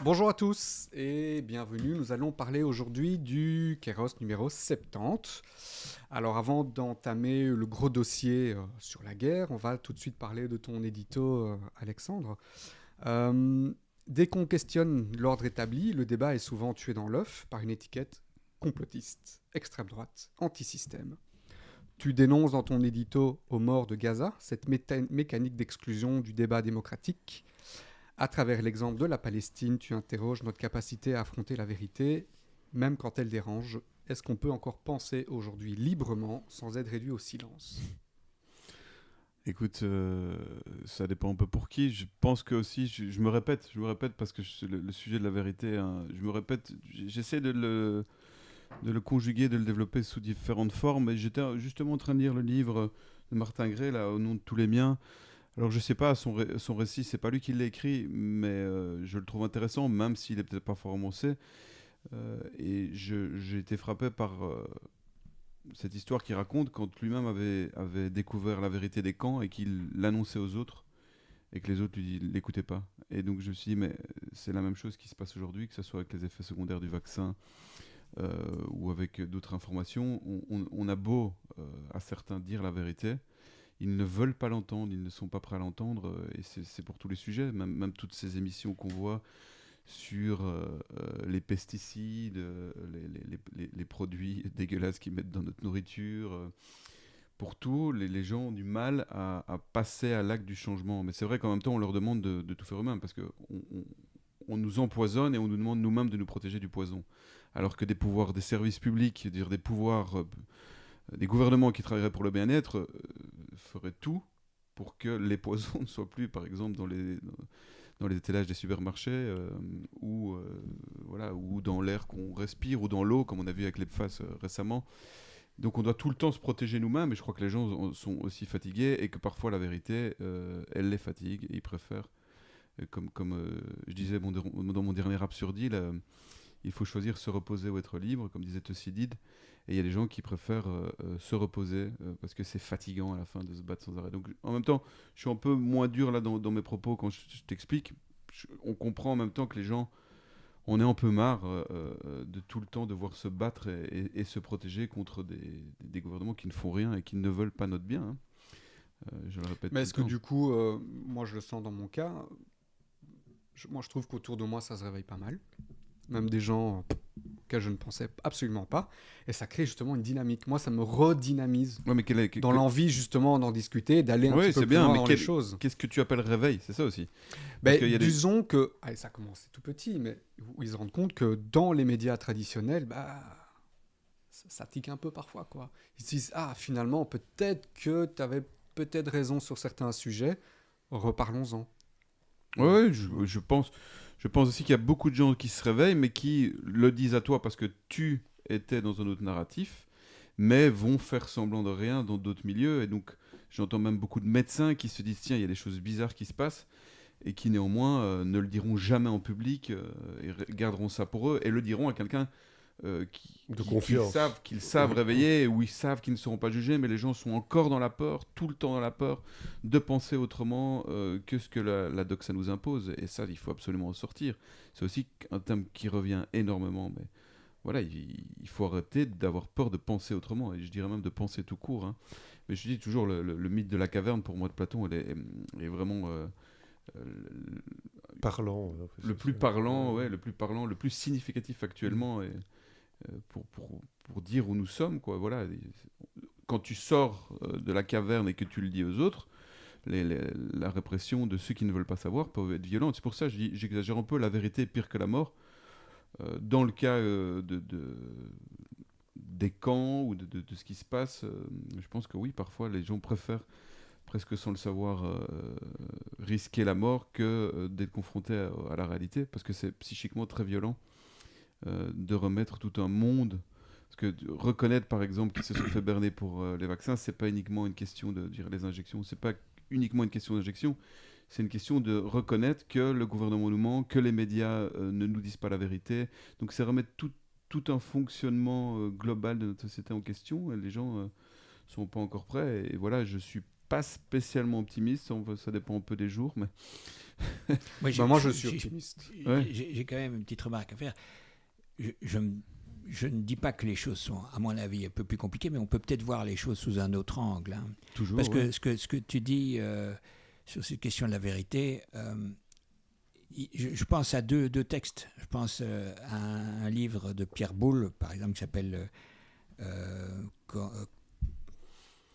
Bonjour à tous et bienvenue. Nous allons parler aujourd'hui du Kéros numéro 70. Alors avant d'entamer le gros dossier sur la guerre, on va tout de suite parler de ton édito, Alexandre. Euh, Dès qu'on questionne l'ordre établi, le débat est souvent tué dans l'œuf par une étiquette complotiste, extrême droite, anti-système. Tu dénonces dans ton édito aux morts de Gaza cette mécanique d'exclusion du débat démocratique. À travers l'exemple de la Palestine, tu interroges notre capacité à affronter la vérité, même quand elle dérange. Est-ce qu'on peut encore penser aujourd'hui librement sans être réduit au silence? Écoute, ça dépend un peu pour qui. Je pense que aussi, je me répète parce que le sujet de la vérité, hein, je me répète, j'essaie de le conjuguer, de le développer sous différentes formes. Et j'étais justement en train de lire le livre de Martin Gray, là, Au nom de tous les miens. Alors je sais pas, son récit, c'est pas lui qui l'a écrit, mais je le trouve intéressant, même s'il est peut-être pas fort romancé. Et j'ai été frappé par cette histoire qu'il raconte quand lui-même avait découvert la vérité des camps et qu'il l'annonçait aux autres et que les autres lui l'écoutaient pas. Et donc je me suis dit, mais c'est la même chose qui se passe aujourd'hui, que ce soit avec les effets secondaires du vaccin ou avec d'autres informations. On a beau à certains dire la vérité, ils ne veulent pas l'entendre, ils ne sont pas prêts à l'entendre, et c'est pour tous les sujets, même toutes ces émissions qu'on voit sur les pesticides, les produits dégueulasses qu'ils mettent dans notre nourriture. Pour tout, les gens ont du mal à passer à l'acte du changement. Mais c'est vrai qu'en même temps, on leur demande de tout faire eux-mêmes, parce qu'on on nous empoisonne et on nous demande nous-mêmes de nous protéger du poison. Alors que des pouvoirs, des services publics, dire des pouvoirs, des gouvernements qui travailleraient pour le bien-être, feraient tout pour que les poisons ne soient plus, par exemple, dans les étalages des supermarchés voilà, ou dans l'air qu'on respire ou dans l'eau, comme on a vu avec les PFAS récemment. Donc on doit tout le temps se protéger nous-mêmes, et je crois que les gens sont aussi fatigués et que parfois la vérité, elle les fatigue et ils préfèrent, comme je disais dans mon dernier absurdie, là, il faut choisir se reposer ou être libre, comme disait Thucydide. Et il y a des gens qui préfèrent se reposer parce que c'est fatigant à la fin de se battre sans arrêt. Donc en même temps, je suis un peu moins dur là dans mes propos quand je t'explique. On comprend en même temps que les gens, on est un peu marre de tout le temps devoir se battre et se protéger contre des gouvernements qui ne font rien et qui ne veulent pas notre bien, hein. Je le répète Mais tout le est-ce que temps. du coup, moi je le sens dans mon cas, moi je trouve qu'autour de moi ça se réveille pas mal. Même des gens auxquels je ne pensais absolument pas. Et ça crée justement une dynamique. Moi ça me redynamise Ouais, mais dans l'envie justement d'en discuter, d'aller un petit oui, peu c'est plus bien, loin mais dans les choses. qu'est-ce que tu appelles réveil? C'est ça aussi. Parce Ben, qu'il y a des... disons que, allez, ça commence tout petit, mais où ils se rendent compte que dans les médias traditionnels, bah, ça tique un peu parfois, quoi. Ils se disent, ah, finalement, peut-être que tu avais peut-être raison sur certains sujets, reparlons-en. Ouais, Donc, ouais, je pense aussi qu'il y a beaucoup de gens qui se réveillent, mais qui le disent à toi parce que tu étais dans un autre narratif, mais vont faire semblant de rien dans d'autres milieux. Et donc, j'entends même beaucoup de médecins qui se disent, tiens, il y a des choses bizarres qui se passent, et qui néanmoins ne le diront jamais en public, et garderont ça pour eux, et le diront à quelqu'un De confiance. qu'ils savent réveiller, ou ils savent qu'ils ne seront pas jugés, mais les gens sont encore dans la peur, tout le temps dans la peur, de penser autrement que ce que la doxa nous impose. Et ça, il faut absolument en sortir. C'est aussi un thème qui revient énormément, mais voilà, il faut arrêter d'avoir peur de penser autrement, et je dirais même de penser tout court, hein. Mais je dis toujours, le mythe de la caverne, pour moi, de Platon, est vraiment Parlant. le plus parlant, ouais, le plus parlant, le plus significatif mm. actuellement, et pour dire où nous sommes, quoi. Voilà. Quand tu sors de la caverne et que tu le dis aux autres, la répression de ceux qui ne veulent pas savoir peut être violente. C'est pour ça que j'exagère un peu, la vérité est pire que la mort. Dans le cas des camps ou de ce qui se passe, je pense que oui, parfois les gens préfèrent, presque sans le savoir, risquer la mort que d'être confrontés à la réalité, parce que c'est psychiquement très violent de remettre tout un monde. Parce que reconnaître, par exemple, qu'ils se sont fait berner pour les vaccins, c'est pas uniquement une question de dire les injections, c'est pas uniquement une question d'injection, c'est une question de reconnaître que le gouvernement nous ment, que les médias ne nous disent pas la vérité. Donc c'est remettre tout un fonctionnement global de notre société en question, et les gens sont pas encore prêts. Et voilà, je suis pas spécialement optimiste. Ça dépend un peu des jours, mais... Moi, je suis optimiste. J'ai quand même une petite remarque à faire. Je ne dis pas que les choses sont, à mon avis, un peu plus compliquées, mais on peut peut-être voir les choses sous un autre angle. Hein. Toujours. Parce que ce que tu dis sur cette question de la vérité, je pense à deux textes. Je pense à un livre de Pierre Boulle, par exemple, qui s'appelle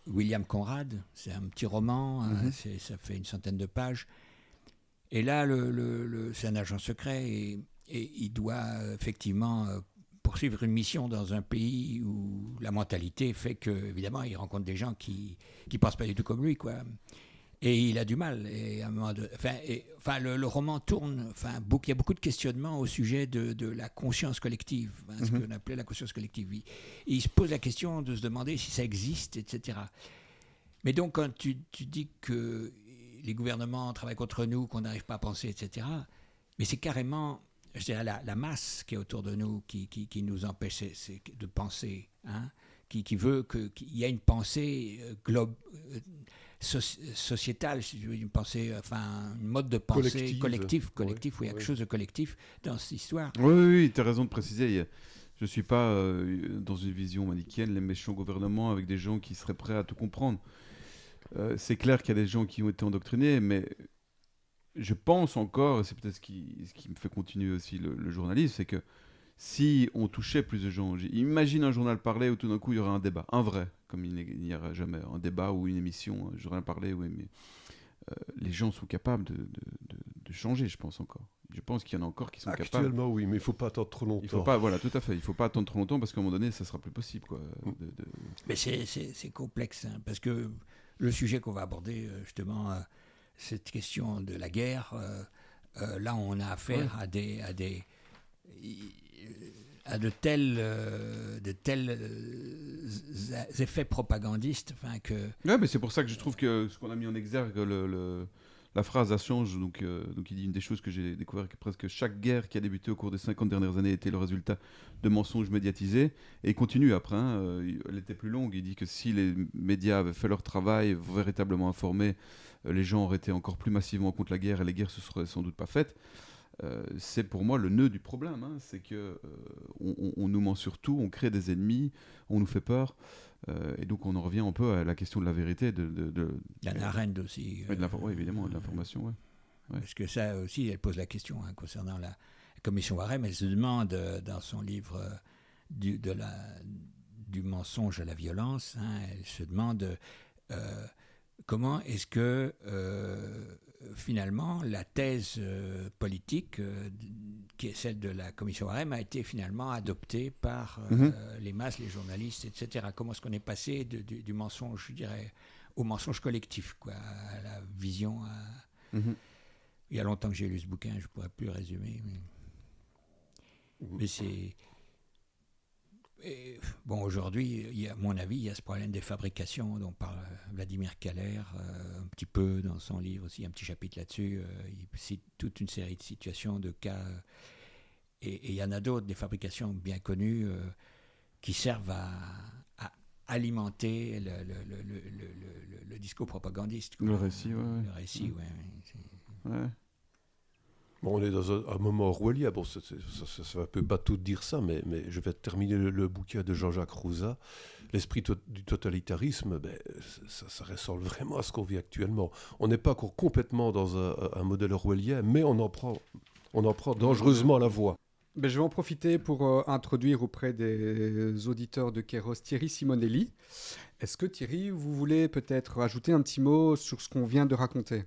William Conrad. C'est un petit roman, ça fait une centaine de pages. Et là, c'est un agent secret et il doit effectivement poursuivre une mission dans un pays où la mentalité fait que, évidemment, il rencontre des gens qui pensent pas du tout comme lui, quoi. Et il a du mal. Et à un moment le roman tourne. Il y a beaucoup de questionnements au sujet de la conscience collective, ce qu'on appelait la conscience collective. Il se pose la question de se demander si ça existe, etc. Mais donc, quand tu dis que les gouvernements travaillent contre nous, qu'on n'arrive pas à penser, etc., mais c'est carrément, je dirais, la masse qui est autour de nous qui nous empêche de penser, hein, qui veut qu'il y ait une pensée sociétale, si tu veux, une pensée, un mode de pensée collectif, où il y a quelque chose de collectif dans cette histoire. Oui, tu as raison de préciser. Je ne suis pas dans une vision manichéenne, les méchants gouvernements avec des gens qui seraient prêts à tout comprendre. C'est clair qu'il y a des gens qui ont été endoctrinés, mais je pense encore, et c'est peut-être ce qui me fait continuer aussi le journalisme, c'est que si on touchait plus de gens, imagine un journal parlé où tout d'un coup il y aurait un débat, un vrai, comme il n'y aura jamais un débat ou une émission, un journal parlé, oui, mais les gens sont capables de changer, je pense encore. Je pense qu'il y en a encore qui sont capables. Actuellement, oui, mais il ne faut pas attendre trop longtemps. Il faut pas, voilà, tout à fait. Il ne faut pas attendre trop longtemps parce qu'à un moment donné, ça ne sera plus possible, quoi. Mais c'est complexe, hein, parce que le sujet qu'on va aborder, justement, cette question de la guerre, là, on a affaire à de tels effets propagandistes, que... Ouais, mais c'est pour ça que je trouve que ce qu'on a mis en exergue, la phrase Assange, donc il dit une des choses que j'ai découvert, que presque chaque guerre qui a débuté au cours des 50 dernières années était le résultat de mensonges médiatisés, et il continue après, elle était plus longue, il dit que si les médias avaient fait leur travail, véritablement informés, les gens auraient été encore plus massivement contre la guerre, et les guerres se seraient sans doute pas faites. C'est pour moi le nœud du problème, hein, c'est que on nous ment sur tout, on crée des ennemis, on nous fait peur, et donc on en revient un peu à la question de la vérité, d'Hannah Arendt aussi. Oui, évidemment, de l'information, ouais. Parce que ça aussi, elle pose la question, hein, concernant la commission Warem. Elle se demande dans son livre du mensonge à la violence, hein, elle se demande comment est-ce que finalement la thèse politique qui est celle de la commission Warem a été finalement adoptée par les masses, les journalistes, etc. Comment est-ce qu'on est passé du mensonge, je dirais, au mensonge collectif, quoi, à la vision. Il y a longtemps que j'ai lu ce bouquin, je ne pourrais plus le résumer. Mais c'est... Et, bon, aujourd'hui, à mon avis, il y a ce problème des fabrications dont parle Vladimir Kaller un petit peu dans son livre aussi, un petit chapitre là-dessus. Il cite toute une série de situations, de cas. Et il y en a d'autres, des fabrications bien connues qui servent à alimenter le discours propagandiste. Le récit, ouais. Le récit, ouais. Bon, on est dans un moment orwellien. Bon, ça va un peu bateau de dire ça, mais je vais terminer le bouquin de Jean-Jacques Rousat. L'esprit du totalitarisme, ça ressemble vraiment à ce qu'on vit actuellement. On n'est pas encore complètement dans un modèle orwellien, mais on en prend dangereusement la voie. Je vais en profiter pour introduire auprès des auditeurs de Kéros Thierry Simonelli. Est-ce que Thierry, vous voulez peut-être ajouter un petit mot sur ce qu'on vient de raconter ?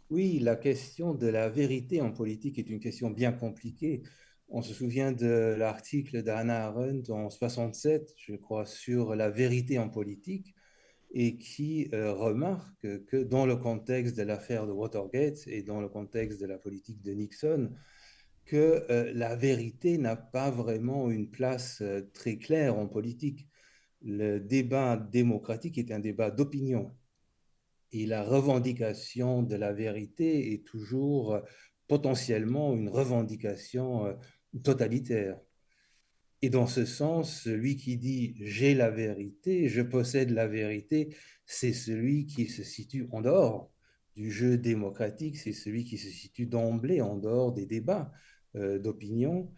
Oui, la question de la vérité en politique est une question bien compliquée. On se souvient de l'article d'Hannah Arendt en 1967, je crois, sur la vérité en politique, et qui remarque que dans le contexte de l'affaire de Watergate et dans le contexte de la politique de Nixon, que la vérité n'a pas vraiment une place très claire en politique. Le débat démocratique est un débat d'opinion. Et la revendication de la vérité est toujours potentiellement une revendication totalitaire. Et dans ce sens, celui qui dit j'ai la vérité, je possède la vérité, c'est celui qui se situe en dehors du jeu démocratique, c'est celui qui se situe d'emblée en dehors des débats d'opinion.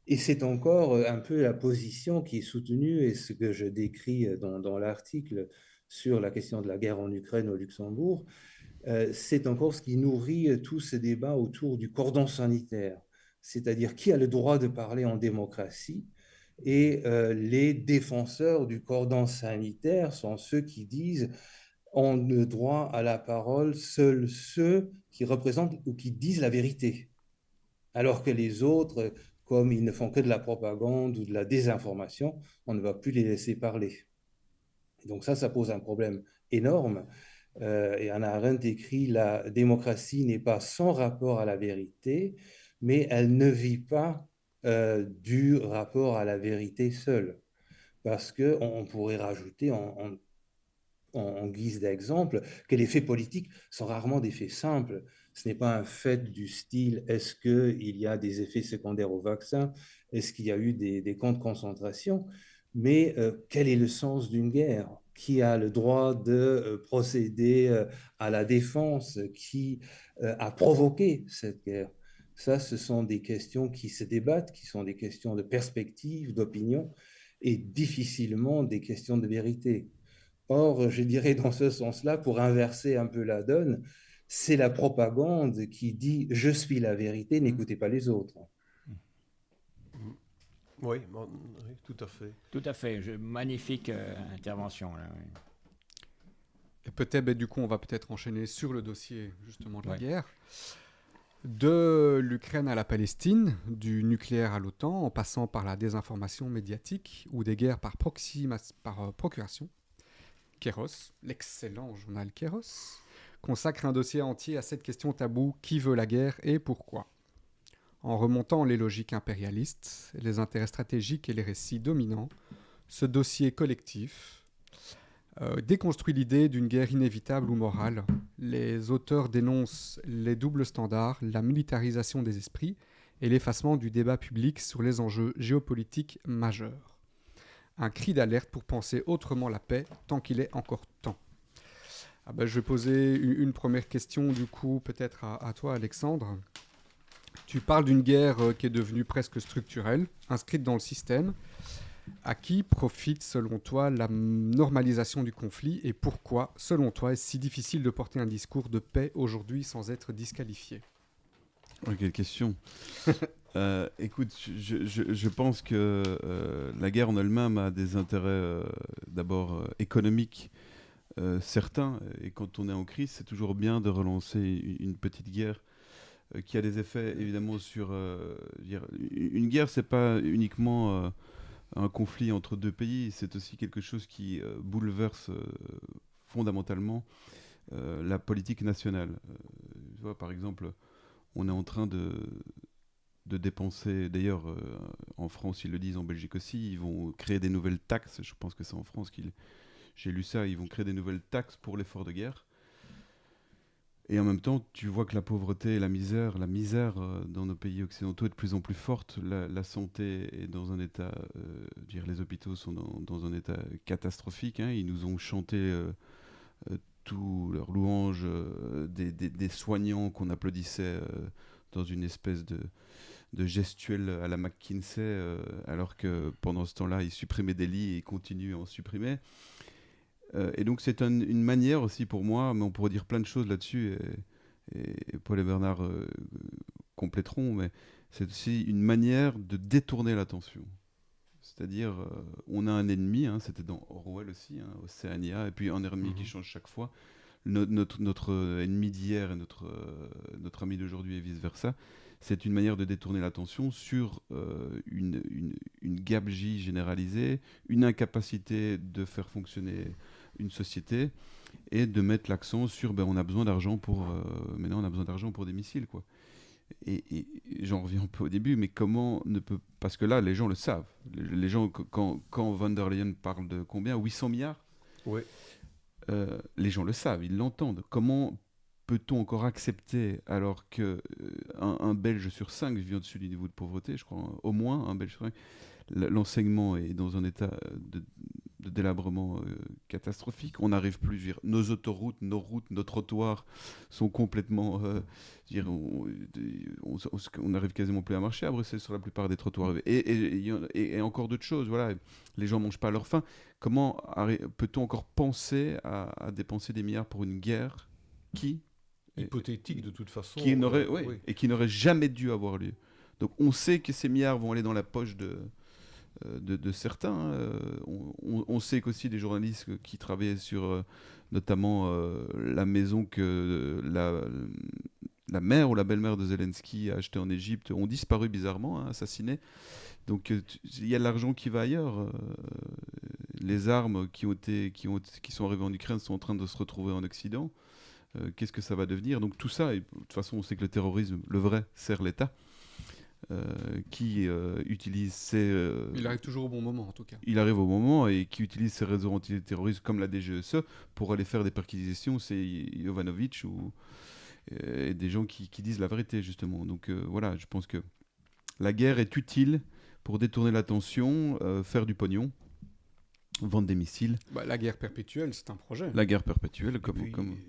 Et c'est encore un peu la position qui est soutenue et ce que je décris dans l'article sur la question de la guerre en Ukraine au Luxembourg, c'est encore ce qui nourrit tout ce débat autour du cordon sanitaire, c'est-à-dire qui a le droit de parler en démocratie. Et les défenseurs du cordon sanitaire sont ceux qui disent ont le droit à la parole seuls ceux qui représentent ou qui disent la vérité. Alors que les autres, comme ils ne font que de la propagande ou de la désinformation, on ne va plus les laisser parler. Donc ça pose un problème énorme. Et Hannah Arendt écrit, la démocratie n'est pas sans rapport à la vérité, mais elle ne vit pas du rapport à la vérité seule. Parce qu'on pourrait rajouter en guise d'exemple que les faits politiques sont rarement des faits simples. Ce n'est pas un fait du style est-ce qu'il y a des effets secondaires au vaccin, est-ce qu'il y a eu des camps de concentration, mais quel est le sens d'une guerre? Qui a le droit de procéder à la défense? Qui a provoqué cette guerre? Ça, ce sont des questions qui se débattent, qui sont des questions de perspective, d'opinion, et difficilement des questions de vérité. Or, je dirais dans ce sens-là, pour inverser un peu la donne, c'est la propagande qui dit je suis la vérité, n'écoutez pas les autres. Oui, tout à fait. Tout à fait. Magnifique intervention. Là, oui. Et peut-être, du coup, on va peut-être enchaîner sur le dossier justement de la Ouais. guerre. De l'Ukraine à la Palestine, du nucléaire à l'OTAN, en passant par la désinformation médiatique ou des guerres par procuration. Kéros, l'excellent journal Kéros, consacre un dossier entier à cette question taboue: qui veut la guerre et pourquoi? En remontant les logiques impérialistes, les intérêts stratégiques et les récits dominants, ce dossier collectif déconstruit l'idée d'une guerre inévitable ou morale. Les auteurs dénoncent les doubles standards, la militarisation des esprits et l'effacement du débat public sur les enjeux géopolitiques majeurs. Un cri d'alerte pour penser autrement la paix tant qu'il est encore temps. Je vais poser une première question du coup peut-être à toi Alexandre. Tu parles d'une guerre qui est devenue presque structurelle, inscrite dans le système. À qui profite selon toi la normalisation du conflit et pourquoi selon toi est-ce si difficile de porter un discours de paix aujourd'hui sans être disqualifié? Quelle question. Écoute, je pense que la guerre en elle-même a des intérêts d'abord économiques certains, et quand on est en crise, c'est toujours bien de relancer une petite guerre qui a des effets évidemment sur... une guerre, c'est pas uniquement un conflit entre deux pays, c'est aussi quelque chose qui bouleverse fondamentalement la politique nationale. Tu vois, par exemple, on est en train de dépenser, d'ailleurs en France ils le disent, en Belgique aussi, ils vont créer des nouvelles taxes, je pense que c'est en France j'ai lu ça, ils vont créer des nouvelles taxes pour l'effort de guerre. Et en même temps, tu vois que la pauvreté et la misère dans nos pays occidentaux est de plus en plus forte. La santé est dans un état, les hôpitaux sont dans un état catastrophique. Hein. Ils nous ont chanté tous leurs louanges des soignants qu'on applaudissait dans une espèce de gestuelle à la McKinsey, alors que pendant ce temps-là, ils supprimaient des lits et ils continuent à en supprimer. Et donc c'est une manière aussi pour moi, mais on pourrait dire plein de choses là-dessus, et Paul et Bernard compléteront, mais c'est aussi une manière de détourner l'attention. C'est-à-dire, on a un ennemi, hein, c'était dans Orwell aussi, hein, Océania, et puis un ennemi qui change chaque fois. Notre ennemi d'hier et notre ami d'aujourd'hui et vice-versa. C'est une manière de détourner l'attention sur une gabegie généralisée, une incapacité de faire fonctionner une société et de mettre l'accent sur on a besoin d'argent pour maintenant on a besoin d'argent pour des missiles, quoi. Et j'en reviens un peu au début, mais comment ne peut... Parce que là, les gens le savent. Les gens, quand von der Leyen parle de combien 800 milliards. Oui. Les gens le savent, ils l'entendent. Comment peut-on encore accepter, alors que un Belge sur 5 vit au-dessus du niveau de pauvreté, je crois, au moins un Belge sur 5, l'enseignement est dans un état de délabrement catastrophique. On n'arrive plus, je veux dire, nos autoroutes, nos routes, nos trottoirs sont complètement... je veux dire, on n'arrive quasiment plus à marcher à Bruxelles sur la plupart des trottoirs. Et encore d'autres choses, voilà. Les gens ne mangent pas à leur faim. Comment peut-on encore penser à dépenser des milliards pour une guerre hypothétique de toute façon, qui n'aurait jamais dû avoir lieu. Donc on sait que ces milliards vont aller dans la poche de certains. On sait qu'aussi des journalistes qui travaillaient sur notamment la maison que la mère ou la belle-mère de Zelensky a achetée en Égypte ont disparu bizarrement, assassinés. Donc il y a de l'argent qui va ailleurs. Les armes qui sont arrivées en Ukraine sont en train de se retrouver en Occident. Qu'est-ce que ça va devenir? Donc tout ça, et de toute façon on sait que le terrorisme, le vrai, sert l'État. Qui utilise ces... Il arrive toujours au bon moment, en tout cas. Il arrive au moment et qui utilise ces réseaux antiterroristes comme la DGSE pour aller faire des perquisitions. C'est Jovanovic et des gens qui disent la vérité, justement. Donc voilà, je pense que la guerre est utile pour détourner l'attention, faire du pognon, vendre des missiles. La guerre perpétuelle, c'est un projet. La guerre perpétuelle,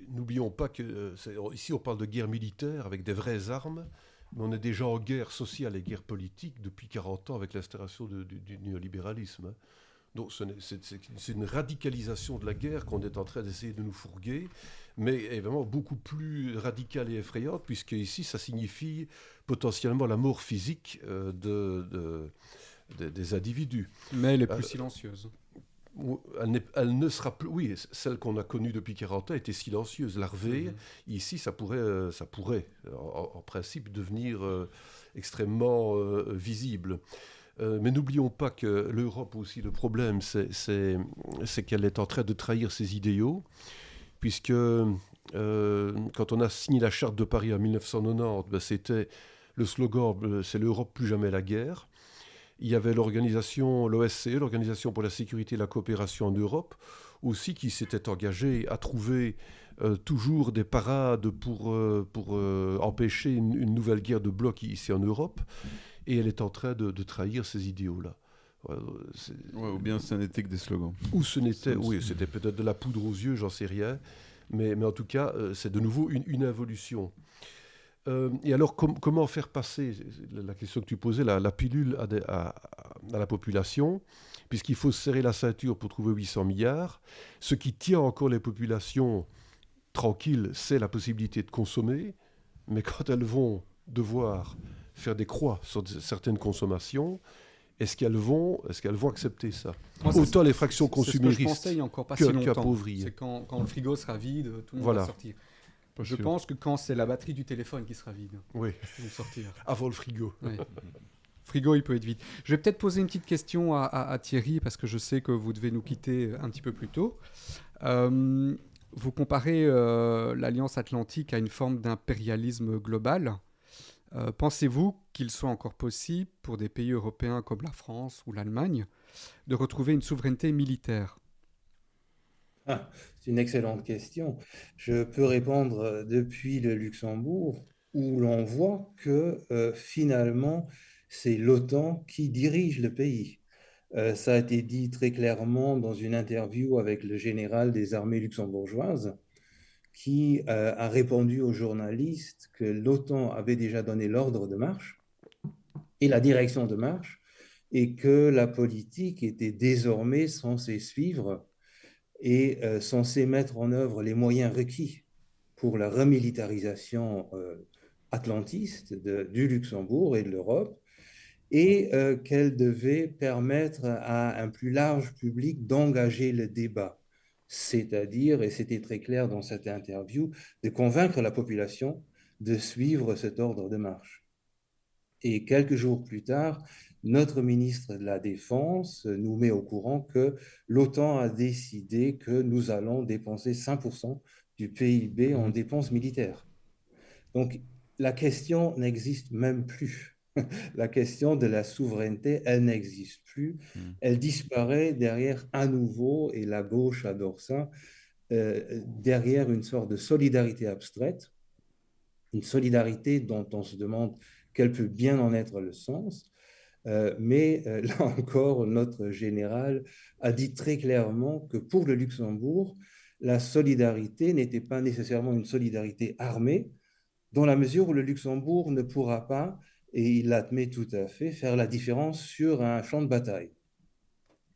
N'oublions pas que ici on parle de guerre militaire avec des vraies armes. Mais on est déjà en guerre sociale et guerre politique depuis 40 ans avec l'instauration du néolibéralisme. Donc c'est une radicalisation de la guerre qu'on est en train d'essayer de nous fourguer, mais évidemment beaucoup plus radicale et effrayante, puisque ici ça signifie potentiellement la mort physique des individus. Mais elle est plus silencieuse. Elle ne sera plus... Oui, celle qu'on a connue depuis 40 ans était silencieuse, larvée. Ici, ça pourrait en principe, devenir extrêmement visible. Mais n'oublions pas que l'Europe aussi, le problème, c'est qu'elle est en train de trahir ses idéaux, puisque quand on a signé la Charte de Paris en 1990, c'était le slogan « c'est l'Europe, plus jamais la guerre ». Il y avait l'OSCE, l'Organisation pour la sécurité et la coopération en Europe, aussi qui s'était engagée à trouver toujours des parades pour empêcher une nouvelle guerre de bloc ici en Europe. Et elle est en train de trahir ces idéaux-là. Ou bien ce n'était que des slogans. Ou c'était peut-être de la poudre aux yeux, j'en sais rien. Mais en tout cas, c'est de nouveau une involution. Et alors, comment faire passer la question que tu posais, la pilule à la population, puisqu'il faut se serrer la ceinture pour trouver 800 milliards. Ce qui tient encore les populations tranquilles, c'est la possibilité de consommer, mais quand elles vont devoir faire des croix sur certaines consommations, est-ce qu'elles vont accepter ça? Autant les fractions consuméristes qu'appauvrir. C'est quand le frigo sera vide, tout le monde va sortir. Je pense que quand c'est la batterie du téléphone qui sera vide, ils vont sortir. Avant le frigo. Oui. Frigo, il peut être vide. Je vais peut-être poser une petite question à Thierry, parce que je sais que vous devez nous quitter un petit peu plus tôt. Vous comparez l'Alliance Atlantique à une forme d'impérialisme global. Pensez-vous qu'il soit encore possible pour des pays européens comme la France ou l'Allemagne de retrouver une souveraineté militaire ? C'est une excellente question. Je peux répondre depuis le Luxembourg, où l'on voit que finalement, c'est l'OTAN qui dirige le pays. Ça a été dit très clairement dans une interview avec le général des armées luxembourgeoises, qui a répondu aux journalistes que l'OTAN avait déjà donné l'ordre de marche et la direction de marche, et que la politique était désormais censée suivre et censée mettre en œuvre les moyens requis pour la remilitarisation atlantiste du Luxembourg et de l'Europe, et qu'elle devait permettre à un plus large public d'engager le débat. C'est-à-dire, et c'était très clair dans cette interview, de convaincre la population de suivre cet ordre de marche. Et quelques jours plus tard, notre ministre de la Défense nous met au courant que l'OTAN a décidé que nous allons dépenser 5% du PIB en dépenses militaires. Donc, la question n'existe même plus. La question de la souveraineté, elle n'existe plus. Elle disparaît derrière à nouveau, et la gauche adore ça, derrière une sorte de solidarité abstraite, une solidarité dont on se demande quel peut bien en être le sens, Mais là encore, notre général a dit très clairement que pour le Luxembourg, la solidarité n'était pas nécessairement une solidarité armée, dans la mesure où le Luxembourg ne pourra pas, et il l'admet tout à fait, faire la différence sur un champ de bataille.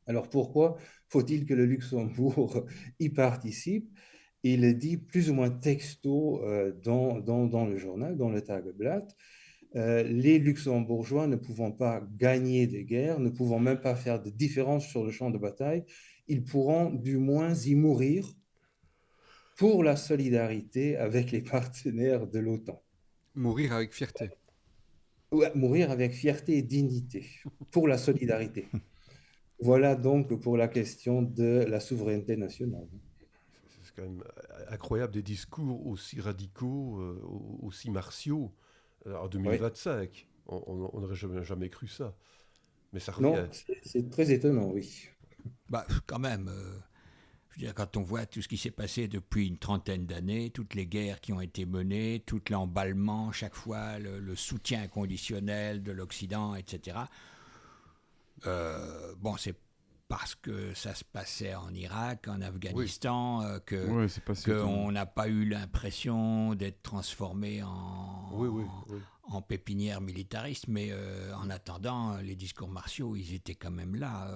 Alors pourquoi faut-il que le Luxembourg y participe? Il dit plus ou moins texto dans le journal, dans le Tageblatt, les Luxembourgeois ne pouvant pas gagner des guerres, ne pouvant même pas faire de différence sur le champ de bataille, ils pourront du moins y mourir pour la solidarité avec les partenaires de l'OTAN. Mourir avec fierté. Ouais, mourir avec fierté et dignité pour la solidarité. Voilà donc pour la question de la souveraineté nationale. C'est quand même incroyable des discours aussi radicaux, aussi martiaux en 2025. Oui. On n'aurait jamais cru ça. Mais ça revient. Non, c'est très étonnant, oui. Bah, quand même, je veux dire, quand on voit tout ce qui s'est passé depuis une trentaine d'années, toutes les guerres qui ont été menées, tout l'emballement, chaque fois, le soutien inconditionnel de l'Occident, etc. Bon, c'est parce que ça se passait en Irak, en Afghanistan, qu'on n'a pas eu l'impression d'être transformé en pépinière militariste, mais en attendant, les discours martiaux, ils étaient quand même là.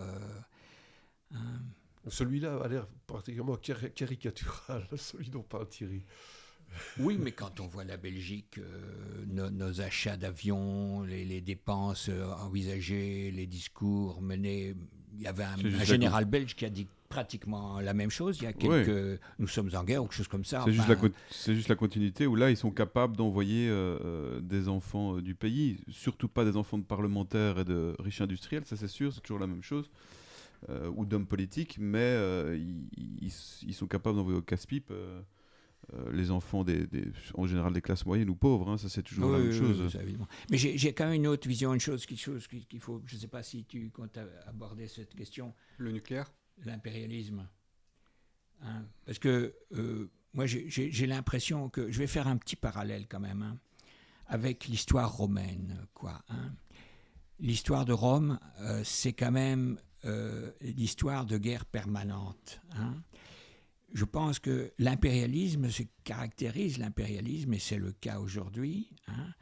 Celui-là a l'air particulièrement caricatural, celui dont parle Thierry. Oui, mais quand on voit la Belgique, nos achats d'avions, les dépenses envisagées, les discours menés, il y avait un général belge qui a dit pratiquement la même chose. Il y a quelques, nous sommes en guerre ou quelque chose comme ça. C'est juste la continuité où là ils sont capables d'envoyer des enfants du pays, surtout pas des enfants de parlementaires et de riches industriels, ça c'est sûr, c'est toujours la même chose. Ou d'hommes politiques, mais ils sont capables d'envoyer au casse-pipe les enfants en général des classes moyennes ou pauvres, hein, ça c'est toujours la même chose. Ça, évidemment. Mais j'ai quand même une autre vision, une chose qu'il faut, je ne sais pas si tu comptes aborder cette question. Le nucléaire, l'impérialisme. Hein, parce que moi j'ai l'impression que, je vais faire un petit parallèle quand même, hein, avec l'histoire romaine, quoi. Hein. L'histoire de Rome, c'est quand même l'histoire de guerre permanente. Hein. Je pense que l'impérialisme se caractérise, et c'est le cas aujourd'hui, hein,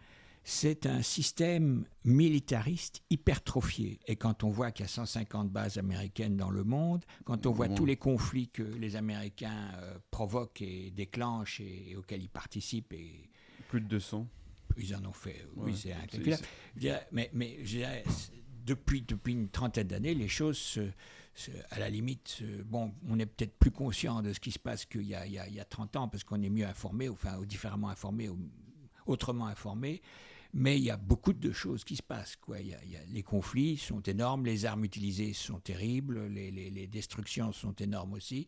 c'est un système militariste hypertrophié. Et quand on voit qu'il y a 150 bases américaines dans le monde, quand on voit tous les conflits que les Américains provoquent et déclenchent et auxquels ils participent... Et plus de 200. Ils en ont fait, oui, c'est incalculable. Mais je dirais, depuis une trentaine d'années, les choses, à la limite, bon, on est peut-être plus conscient de ce qui se passe qu'il y a 30 ans, parce qu'on est mieux informé, enfin, différemment informé, autrement informé, mais il y a beaucoup de choses qui se passent, quoi. Les conflits sont énormes, les armes utilisées sont terribles, les destructions sont énormes aussi.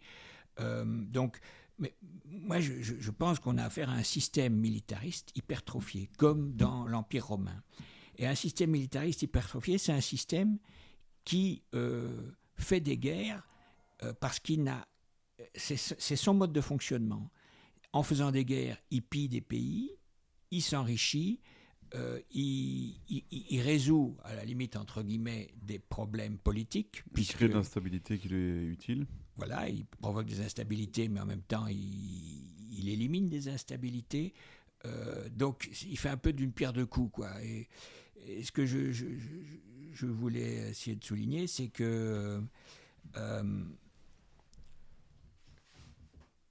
Donc, mais moi, je pense qu'on a affaire à un système militariste hypertrophié, comme dans l'Empire romain. Et un système militariste hypertrophié, c'est un système qui fait des guerres parce qu'il n'a... C'est son mode de fonctionnement. En faisant des guerres, il pille des pays, il s'enrichit, il résout, à la limite, entre guillemets, des problèmes politiques. Il crée de l'instabilité qui lui est utile. Voilà, il provoque des instabilités, mais en même temps, il élimine des instabilités. Donc, il fait un peu d'une pierre deux coups, quoi. Et ce que je voulais essayer de souligner, c'est que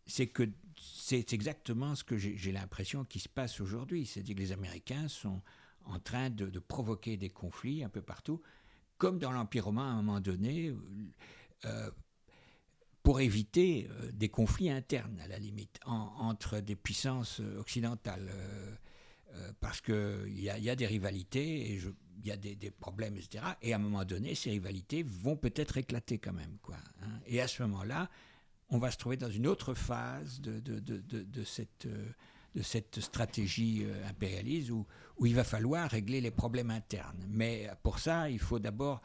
c'est exactement ce que j'ai l'impression qui se passe aujourd'hui. C'est-à-dire que les Américains sont en train de provoquer des conflits un peu partout, comme dans l'Empire romain à un moment donné, pour éviter des conflits internes, à la limite, entre des puissances occidentales. Parce qu'il y a des rivalités, et il y a des problèmes, etc. Et à un moment donné, ces rivalités vont peut-être éclater quand même, quoi, hein. Et à ce moment-là, on va se trouver dans une autre phase de cette stratégie impérialiste où il va falloir régler les problèmes internes. Mais pour ça, il faut d'abord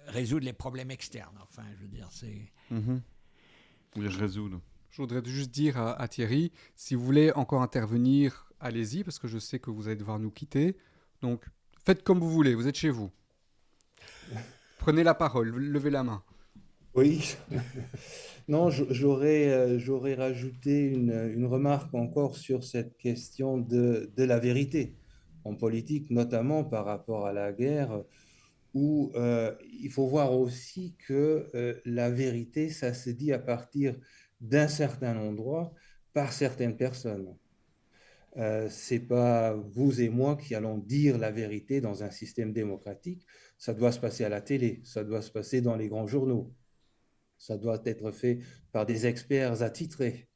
résoudre les problèmes externes. Enfin, je veux dire, c'est... Résoudre. Je voudrais juste dire à Thierry, si vous voulez encore intervenir, allez-y, parce que je sais que vous allez devoir nous quitter. Donc, Faites comme vous voulez, vous êtes chez vous. Prenez la parole, levez la main. Oui, non, j'aurais rajouté une remarque encore sur cette question de la vérité en politique, notamment par rapport à la guerre, où il faut voir aussi que la vérité, ça se dit à partir d'un certain endroit par certaines personnes. C'est pas vous et moi qui allons dire la vérité dans un système démocratique. Ça doit se passer à la télé, ça doit se passer dans les grands journaux, ça doit être fait par des experts attitrés.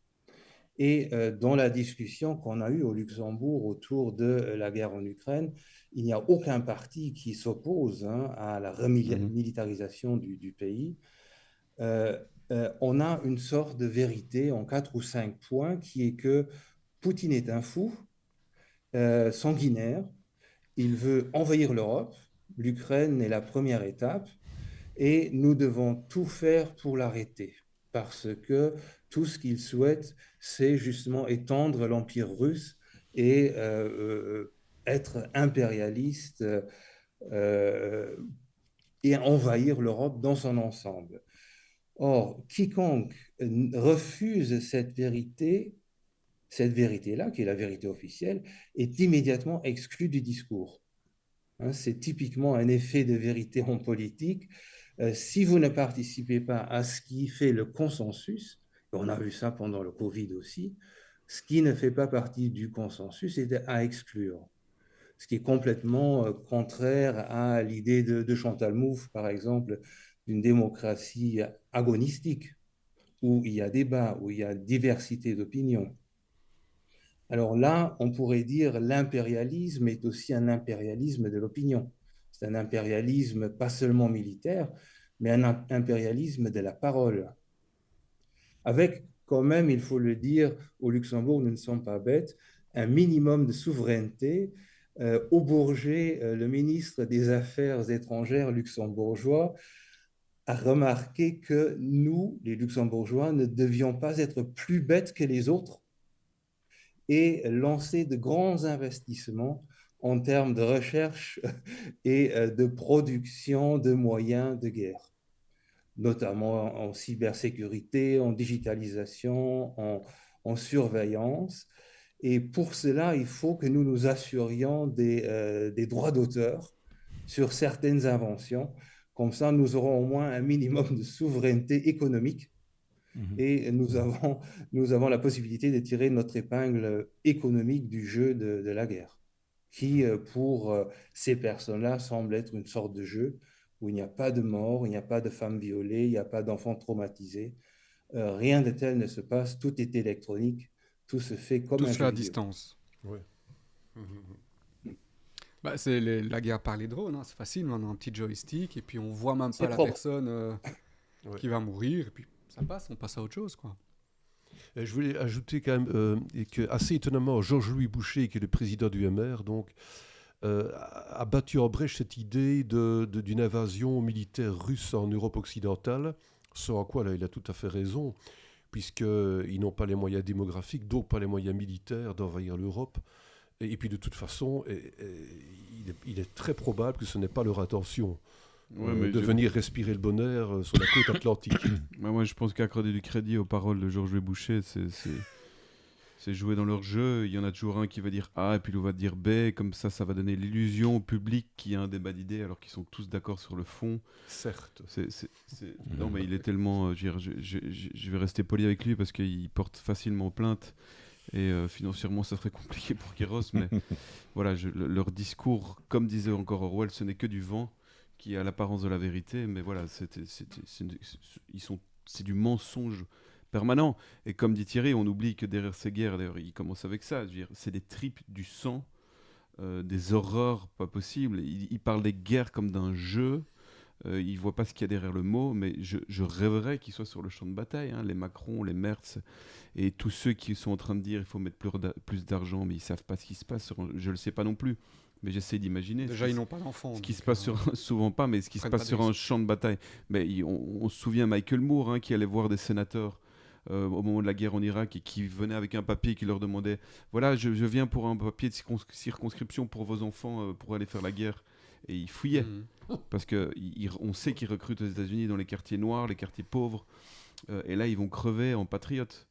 Et dans la discussion qu'on a eue au Luxembourg autour de la guerre en Ukraine, il n'y a aucun parti qui s'oppose à la remilitarisation du pays. On a une sorte de vérité en 4 ou 5 points qui est que Poutine est un fou, sanguinaire, il veut envahir l'Europe, l'Ukraine est la première étape, et nous devons tout faire pour l'arrêter, parce que tout ce qu'il souhaite, c'est justement étendre l'empire russe et être impérialiste et envahir l'Europe dans son ensemble. Or, quiconque refuse cette vérité-là, qui est la vérité officielle, est immédiatement exclu du discours. C'est typiquement un effet de vérité en politique. Si vous ne participez pas à ce qui fait le consensus, et on a vu ça pendant le Covid aussi, ce qui ne fait pas partie du consensus est à exclure. Ce qui est complètement contraire à l'idée de Chantal Mouffe, par exemple, d'une démocratie agonistique, où il y a débat, où il y a diversité d'opinions. Alors là, on pourrait dire l'impérialisme est aussi un impérialisme de l'opinion. C'est un impérialisme pas seulement militaire, mais un impérialisme de la parole. Avec quand même, il faut le dire, au Luxembourg, nous ne sommes pas bêtes, un minimum de souveraineté. Au Bourget, le ministre des Affaires étrangères luxembourgeois a remarqué que nous, les Luxembourgeois, ne devions pas être plus bêtes que les autres et lancer de grands investissements en termes de recherche et de production de moyens de guerre, notamment en cybersécurité, en digitalisation, en surveillance. Et pour cela, il faut que nous nous assurions des droits d'auteur sur certaines inventions. Comme ça, nous aurons au moins un minimum de souveraineté économique et nous avons la possibilité de tirer notre épingle économique du jeu de la guerre, qui, pour ces personnes-là, semble être une sorte de jeu où il n'y a pas de mort, il n'y a pas de femmes violées, il n'y a pas d'enfants traumatisés. Rien de tel ne se passe, tout est électronique, tout se fait comme Tout un cela à jeu vidéo. distance. Ouais. Bah, c'est la guerre par les drones, c'est facile, on a un petit joystick et puis on voit même C'est pas la propre. personne Ouais. qui va mourir et puis ça passe, on passe à autre chose, quoi. Et je voulais ajouter quand même que, assez étonnamment, Georges-Louis Boucher, qui est le président du MR, donc, a battu en brèche cette idée d'une invasion militaire russe en Europe occidentale, ce en quoi là, il a tout à fait raison, puisqu'ils n'ont pas les moyens démographiques, donc pas les moyens militaires d'envahir l'Europe. Et puis de toute façon, il est très probable que ce n'est pas leur intention. De venir respirer le bon air sur la côte atlantique. Moi, je pense qu'accorder du crédit aux paroles de Georges Boucher, c'est jouer dans leur jeu. Il y en a toujours un qui va dire A et puis l'autre va dire B. Comme ça va donner l'illusion au public qu'il y a un débat d'idées alors qu'ils sont tous d'accord sur le fond. Certes. Non, mais il est tellement... je vais rester poli avec lui parce qu'il porte facilement plainte. Et financièrement, ça serait compliqué pour Kéros. Mais voilà, leur discours, comme disait encore Orwell, ce n'est que du vent qui a l'apparence de la vérité, mais voilà, c'est du mensonge permanent. Et comme dit Thierry, on oublie que derrière ces guerres, d'ailleurs, il commence avec ça, c'est des tripes, du sang, des horreurs pas possibles. Il parle des guerres comme d'un jeu. Il voit pas ce qu'il y a derrière le mot, mais je rêverais qu'ils soient sur le champ de bataille, les Macron, les Merz, et tous ceux qui sont en train de dire il faut mettre plus d'argent, mais ils savent pas ce qui se passe. Je le sais pas non plus. Mais j'essaie d'imaginer. Déjà, ils n'ont pas d'enfants. Ce qui se passe souvent pas, mais ce qui se passe sur un champ de bataille. Mais on se souvient Michael Moore qui allait voir des sénateurs au moment de la guerre en Irak et qui venaient avec un papier qui leur demandait voilà, je viens pour un papier de circonscription pour vos enfants pour aller faire la guerre. Et ils fouillaient parce qu'on sait qu'ils recrutent aux États-Unis dans les quartiers noirs, les quartiers pauvres. Et là, ils vont crever en patriotes.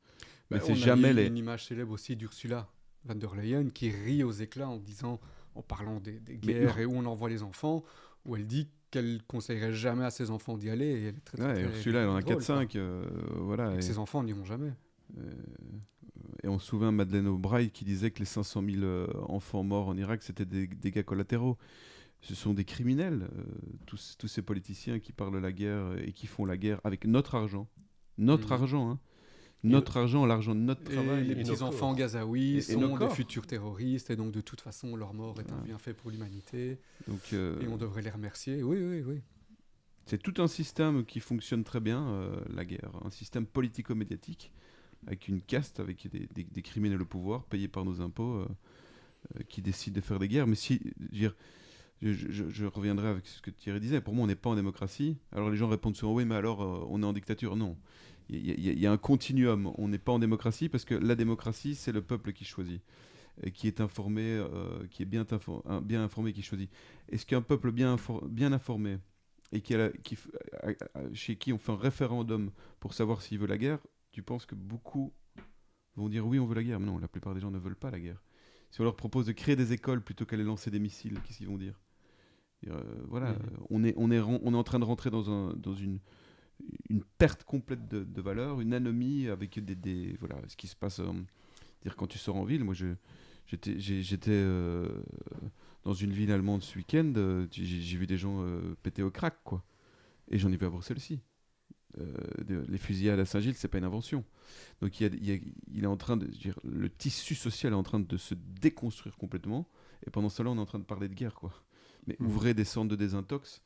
Mais c'est jamais une image célèbre aussi d'Ursula von der Leyen qui rit aux éclats en parlant des guerres et où on envoie les enfants, où elle dit qu'elle conseillerait jamais à ses enfants d'y aller. Et elle est très Ursula, elle en a 4-5. Voilà, et ses enfants n'iront jamais. Et on se souvient Madeleine Albright qui disait que les 500 000 enfants morts en Irak, c'était des dégâts collatéraux. Ce sont des criminels, tous ces politiciens qui parlent de la guerre et qui font la guerre avec notre argent. Notre argent, hein. Notre argent, l'argent de notre travail. Les petits-enfants gazaouis sont des futurs terroristes et donc de toute façon leur mort est un bienfait pour l'humanité. Donc, et on devrait les remercier. Oui. C'est tout un système qui fonctionne très bien, la guerre. Un système politico-médiatique avec une caste, avec des criminels au pouvoir payés par nos impôts qui décident de faire des guerres. Mais je reviendrai avec ce que Thierry disait. Pour moi, on n'est pas en démocratie. Alors les gens répondent souvent oui, mais alors on est en dictature. Non. Il y a un continuum. On n'est pas en démocratie parce que la démocratie, c'est le peuple qui choisit, et qui est informé, qui est bien informé, qui choisit. Est-ce qu'un peuple bien informé et chez qui on fait un référendum pour savoir s'il veut la guerre, tu penses que beaucoup vont dire oui, on veut la guerre? Mais non, la plupart des gens ne veulent pas la guerre. Si on leur propose de créer des écoles plutôt qu'aller lancer des missiles, qu'est-ce qu'ils vont dire? On est en train de rentrer dans une perte complète de valeur, une anomie avec voilà, ce qui se passe. Dire quand tu sors en ville, moi j'étais dans une ville allemande ce week-end, j'ai vu des gens péter au crack, quoi. Et j'en ai vu à Bruxelles aussi. Les fusillades à Saint-Gilles, c'est pas une invention. Donc il est en train de dire, le tissu social est en train de se déconstruire complètement. Et pendant cela, on est en train de parler de guerre, quoi. Mais ouvrez des centres de désintox,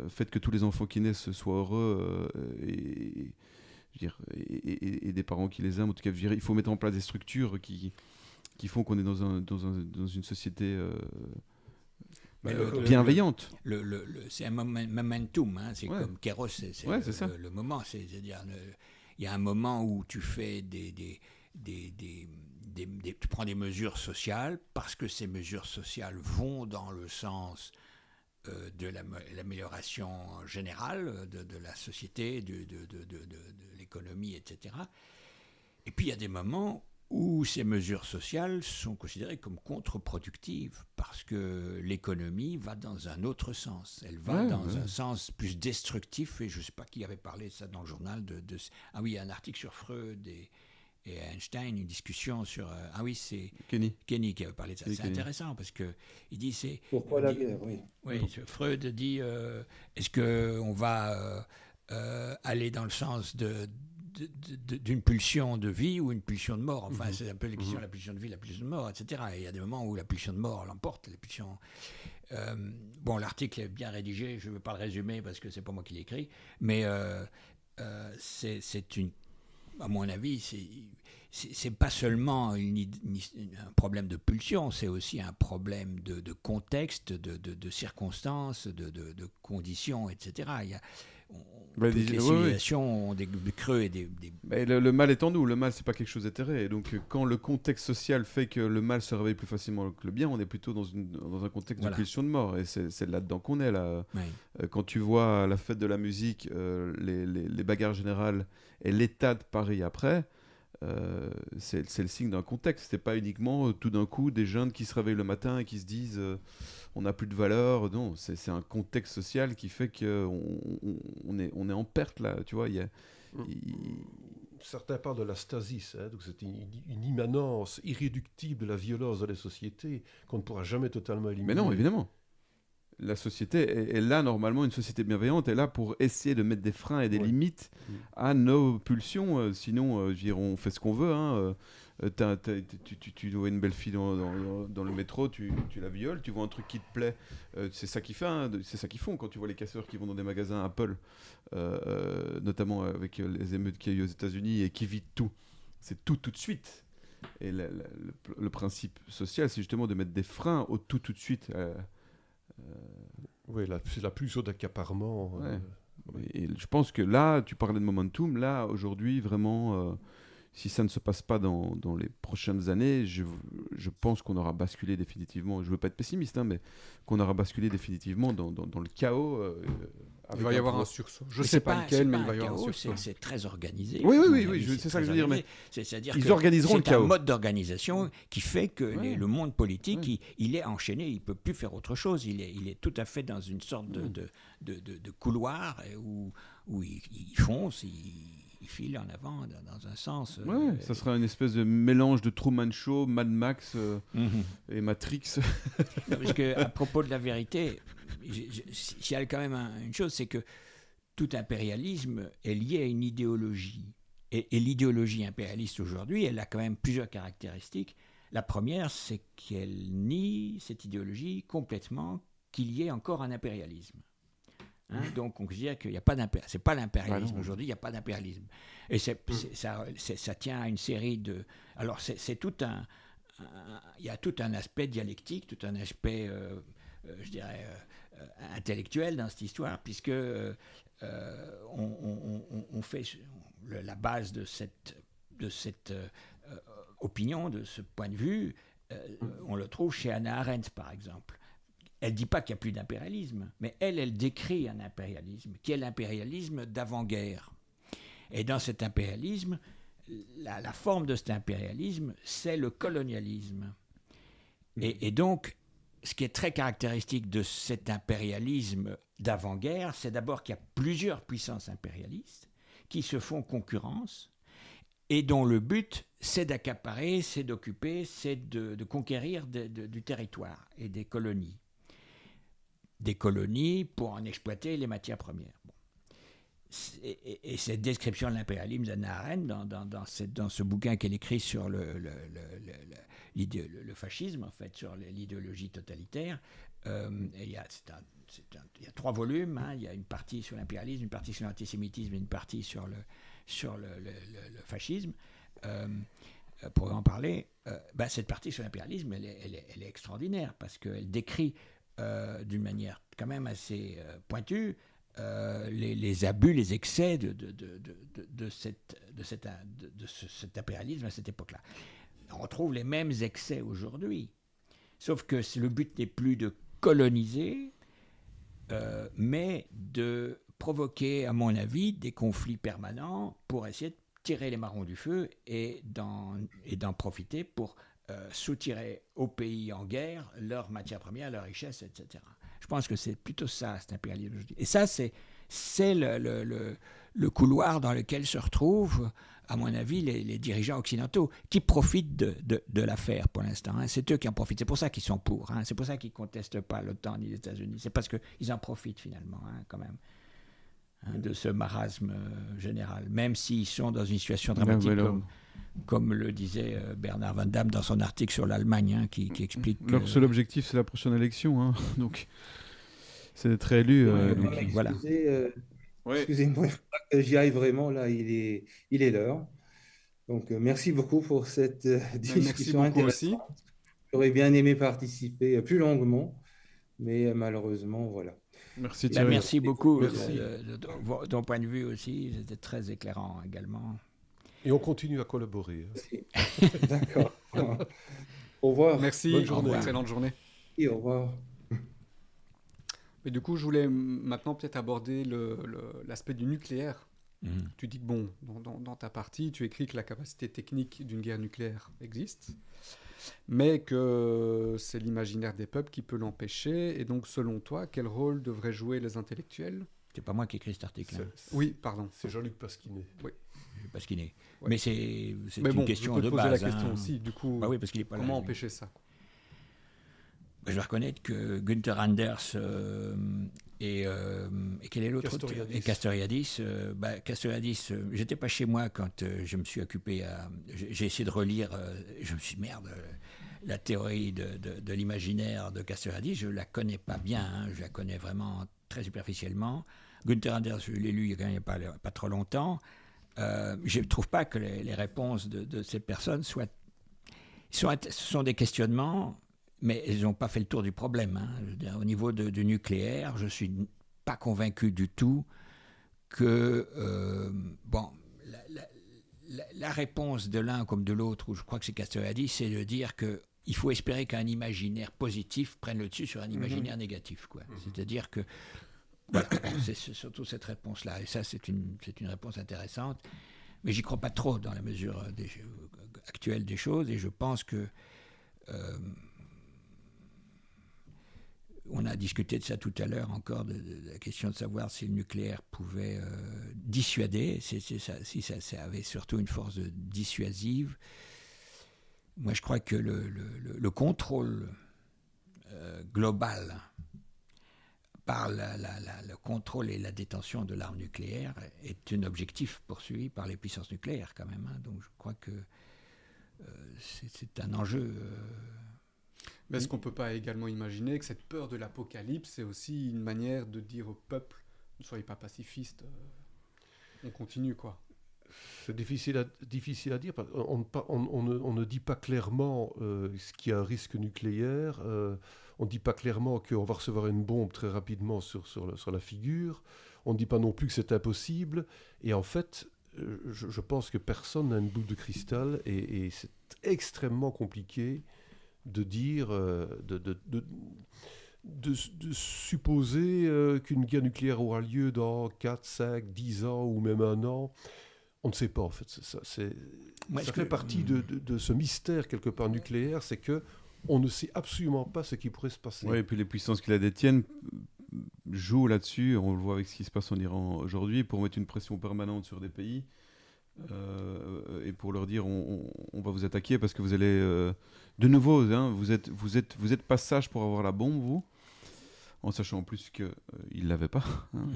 faites que tous les enfants qui naissent soient heureux et des parents qui les aiment. En tout cas, il faut mettre en place des structures qui font qu'on est dans une société bienveillante. C'est un momentum, hein, c'est comme Kéros, c'est le moment. C'est-à-dire, il y a un moment où tu fais tu prends des mesures sociales parce que ces mesures sociales vont dans le sens de l'amélioration générale de la société, de l'économie, etc. Et puis il y a des moments où ces mesures sociales sont considérées comme contre-productives parce que l'économie va dans un autre sens. Elle va dans un sens plus destructif, et je ne sais pas qui avait parlé de ça dans le journal. Ah oui, il y a un article sur Freud et Einstein, une discussion sur... c'est Kenny qui avait parlé de ça. C'est intéressant parce qu'il dit... Pourquoi la guerre, Oui, Freud dit, est-ce qu'on va aller dans le sens d'une pulsion de vie ou une pulsion de mort? Enfin, c'est un peu la question, la pulsion de vie, la pulsion de mort, etc. Et il y a des moments où la pulsion de mort l'emporte, la pulsion... l'article est bien rédigé, je ne veux pas le résumer parce que c'est pas moi qui l'ai écrit, mais c'est une... À mon avis, c'est pas seulement un problème de pulsion, c'est aussi un problème de contexte, de circonstances, de conditions, etc. Toutes les civilisations ont des creux et des... Le mal est en nous, le mal c'est pas quelque chose d'éthéré. Et donc quand le contexte social fait que le mal se réveille plus facilement que le bien, on est plutôt dans un contexte de pulsion de mort. Et c'est là-dedans qu'on est là. Quand tu vois à la fête de la musique les bagarres générales et l'état de Paris après, c'est le signe d'un contexte. C'est pas uniquement tout d'un coup des jeunes qui se réveillent le matin et qui se disent on n'a plus de valeur. Non, c'est un contexte social qui fait qu'on est en perte là. Tu vois, certains parlent de la stasis, donc c'est une immanence irréductible de la violence dans les sociétés qu'on ne pourra jamais totalement éliminer. Mais non, évidemment. La société est là, normalement, une société bienveillante est là pour essayer de mettre des freins et des limites à nos pulsions. Sinon, on fait ce qu'on veut. Hein. Tu vois une belle fille dans le métro, tu la violes, tu vois un truc qui te plaît. C'est ça qu'ils font quand tu vois les casseurs qui vont dans des magasins Apple, notamment avec les émeutes qu'il y a eu aux États-Unis et qui vident tout. C'est tout de suite. Et le principe social, c'est justement de mettre des freins au tout de suite. Oui, c'est la pulsion d'accaparement. Et je pense que là, tu parlais de momentum, là, aujourd'hui, vraiment, si ça ne se passe pas dans les prochaines années, je pense qu'on aura basculé définitivement, je ne veux pas être pessimiste, hein, mais qu'on aura basculé définitivement dans le chaos. Il va y avoir un sursaut. Je ne sais pas lequel, mais il va y avoir un sursaut. C'est très organisé. Oui, c'est ça que je veux dire. Mais c'est-à-dire ils organiseront le chaos. C'est un mode d'organisation qui fait que le monde politique, il est enchaîné, il ne peut plus faire autre chose. Il est tout à fait dans une sorte de couloir où il fonce, il file en avant dans un sens. Ça sera une espèce de mélange de Truman Show, Mad Max et Matrix. Non, parce qu'à propos de la vérité, s'il y a quand même une chose, c'est que tout impérialisme est lié à une idéologie. Et l'idéologie impérialiste aujourd'hui, elle a quand même plusieurs caractéristiques. La première, c'est qu'elle nie cette idéologie complètement qu'il y ait encore un impérialisme. Donc on considère qu'il n'y a pas d'impérialisme. C'est pas l'impérialisme. Aujourd'hui, il n'y a pas d'impérialisme. Et ça tient à une série de... Alors c'est tout un... Il y a tout un aspect dialectique, tout un aspect, je dirais, intellectuel dans cette histoire, puisque on fait la base de cette opinion, de ce point de vue, on le trouve chez Hannah Arendt, par exemple. Elle ne dit pas qu'il n'y a plus d'impérialisme, mais elle décrit un impérialisme, qui est l'impérialisme d'avant-guerre. Et dans cet impérialisme, la forme de cet impérialisme, c'est le colonialisme. Et donc, ce qui est très caractéristique de cet impérialisme d'avant-guerre, c'est d'abord qu'il y a plusieurs puissances impérialistes qui se font concurrence et dont le but, c'est d'accaparer, c'est d'occuper, c'est de conquérir du territoire et des colonies. Des colonies pour en exploiter les matières premières. Bon. Et cette description de l'impérialisme d'Hannah Arendt, dans ce bouquin qu'elle écrit sur le fascisme, en fait, sur l'idéologie totalitaire, il y a 3 volumes. Il y a une partie sur l'impérialisme, une partie sur l'antisémitisme et une partie sur le fascisme. Pour en parler, cette partie sur l'impérialisme, elle est extraordinaire parce qu'elle décrit d'une manière quand même assez pointue les abus, les excès de cet impérialisme à cette époque-là. On retrouve les mêmes excès aujourd'hui, sauf que le but n'est plus de coloniser, mais de provoquer, à mon avis, des conflits permanents pour essayer de tirer les marrons du feu et d'en profiter pour soutirer aux pays en guerre leurs matières premières, leurs richesses, etc. Je pense que c'est plutôt ça, cet impérialisme. Et ça, c'est le couloir dans lequel se retrouvent, à mon avis, les dirigeants occidentaux qui profitent de l'affaire pour l'instant. C'est eux qui en profitent. C'est pour ça qu'ils sont pour. C'est pour ça qu'ils ne contestent pas l'OTAN ni les États-Unis. C'est parce qu'ils en profitent finalement, quand même, de ce marasme général. Même s'ils sont dans une situation dramatique comme le disait Bernard Van Damme dans son article sur l'Allemagne, qui explique... Leur seul objectif, c'est la prochaine élection. Donc, c'est d'être élu. Voilà. Excusez-moi, il faudra que j'y aille vraiment. Là, il est l'heure. Donc, merci beaucoup pour cette discussion intéressante. J'aurais bien aimé participer plus longuement, mais malheureusement, voilà. Merci Thierry. Merci beaucoup de ton point de vue aussi. C'était très éclairant également. Et on continue à collaborer. D'accord. Au revoir. Merci. Bonne journée. Excellente journée. Et au revoir. Mais du coup, je voulais maintenant peut-être aborder l'aspect du nucléaire. Tu dis que, bon, dans ta partie, tu écris que la capacité technique d'une guerre nucléaire existe, mais que c'est l'imaginaire des peuples qui peut l'empêcher. Et donc, selon toi, quel rôle devraient jouer les intellectuels ? C'est pas moi qui écris cet article. Oui, pardon. C'est Jean-Luc Pasquinet. Oui. Pasquinet. Ouais. Mais c'est une question de base. Je peux poser la question hein. aussi. Du coup, oui, parce qu'il est pas comment là, empêcher ça ? Je dois reconnaître que Günther Anders et quel est l'autre ? Castoriadis. Et Castoriadis. Castoriadis, j'étais pas chez moi quand je me suis occupé j'ai essayé de relire. Je me suis dit, merde, la théorie de l'imaginaire de Castoriadis, je la connais pas bien. Je la connais vraiment très superficiellement. Günther Anders, je l'ai lu il n'y a pas trop longtemps. Je ne trouve pas que les réponses de ces personnes ce sont des questionnements, mais elles n'ont pas fait le tour du problème. Je veux dire, au niveau du nucléaire, je ne suis pas convaincu du tout que, la réponse de l'un comme de l'autre, ou je crois que c'est Castoriadis, c'est de dire qu'il faut espérer qu'un imaginaire positif prenne le dessus sur un imaginaire négatif, quoi. C'est-à-dire que, voilà, c'est surtout cette réponse-là. Et ça, c'est une réponse intéressante. Mais j'y crois pas trop dans la mesure actuelle des choses. Et je pense que on a discuté de ça tout à l'heure encore, de la question de savoir si le nucléaire pouvait dissuader, si ça avait surtout une force dissuasive. Moi, je crois que le contrôle global par le contrôle et la détention de l'arme nucléaire est un objectif poursuivi par les puissances nucléaires quand même. Hein. Donc je crois que c'est un enjeu. Mais est-ce qu'on ne peut pas également imaginer que cette peur de l'apocalypse, c'est aussi une manière de dire au peuple, ne soyez pas pacifistes, on continue, quoi. C'est difficile à dire. On ne dit pas clairement qu'il y a un risque nucléaire. On ne dit pas clairement qu'on va recevoir une bombe très rapidement sur la figure. On ne dit pas non plus que c'est impossible. Et en fait, je pense que personne n'a une boule de cristal et c'est extrêmement compliqué de dire, de supposer qu'une guerre nucléaire aura lieu dans 4, 5, 10 ans ou même 1 an. On ne sait pas, en fait. Ça fait partie de ce mystère, quelque part, nucléaire, c'est qu'on ne sait absolument pas ce qui pourrait se passer. Oui, et puis les puissances qui la détiennent jouent là-dessus. On le voit avec ce qui se passe en Iran aujourd'hui, pour mettre une pression permanente sur des pays et pour leur dire on va vous attaquer parce que vous allez... de nouveau, hein, vous êtes pas sage pour avoir la bombe, vous, en sachant en plus qu'ils ne l'avaient pas. Hein,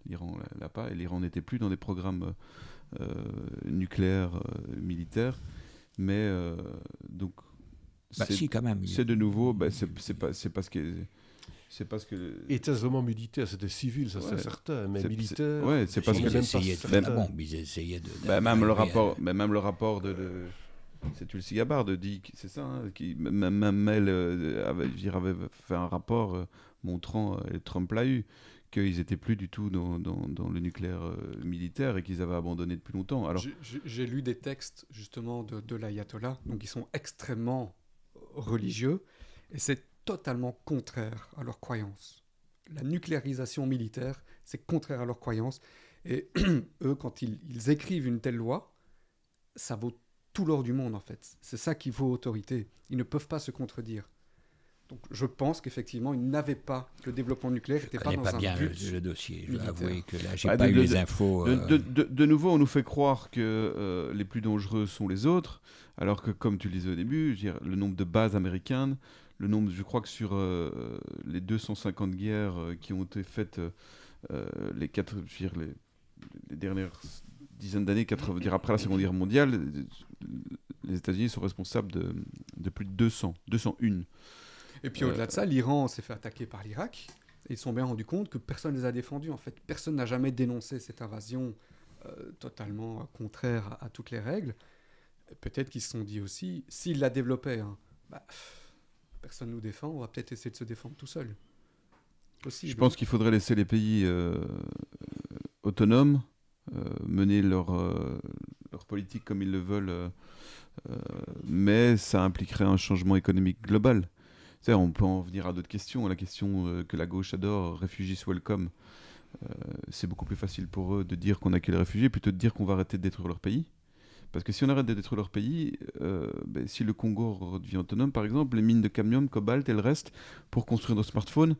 l'Iran l'a pas, et l'Iran n'était plus dans des programmes nucléaires militaires. Mais donc... si, quand même. C'est de nouveau... c'est parce que... Était vraiment militaire, c'était civil, ça c'est certain, mais militaire. Ouais, c'est parce que ils essayaient de même le rapport de c'est Tulsi Gabbard dit, c'est ça, hein, qui même elle avait fait un rapport montrant, et Trump l'a eu, qu'ils étaient plus du tout dans le nucléaire militaire et qu'ils avaient abandonné depuis longtemps. Alors j'ai lu des textes justement de l'ayatollah, donc ils sont extrêmement religieux et c'est totalement contraire à leurs croyances. La nucléarisation militaire, c'est contraire à leurs croyances. Et eux, quand ils écrivent une telle loi, ça vaut tout l'or du monde, en fait. C'est ça qui vaut autorité. Ils ne peuvent pas se contredire. Donc je pense qu'effectivement, ils n'avaient pas... Le développement nucléaire n'était pas dans un but bien le dossier. Je dois avouer que là, j'ai pas pas eu les infos. De nouveau, on nous fait croire que les plus dangereux sont les autres, alors que, comme tu le disais au début, je veux dire, le nombre de bases américaines... Le nombre, je crois que sur les 250 guerres qui ont été faites les dernières dizaines d'années, après la Seconde Guerre mondiale, les États-Unis sont responsables de plus de 201. Et puis au-delà de ça, l'Iran s'est fait attaquer par l'Irak. Et ils se sont bien rendus compte que personne ne les a défendus. En fait, personne n'a jamais dénoncé cette invasion totalement contraire à toutes les règles. Peut-être qu'ils se sont dit aussi, s'ils la développaient, personne ne nous défend, on va peut-être essayer de se défendre tout seul. Je pense qu'il faudrait laisser les pays autonomes mener leur politique comme ils le veulent, mais ça impliquerait un changement économique global. C'est-à-dire, on peut en venir à d'autres questions. La question que la gauche adore, refugees welcome, c'est beaucoup plus facile pour eux de dire qu'on accueille les réfugiés plutôt de dire qu'on va arrêter de détruire leur pays. Parce que si on arrête de détruire leur pays, si le Congo redevient autonome, par exemple, les mines de cadmium, cobalt et le reste, pour construire nos smartphones,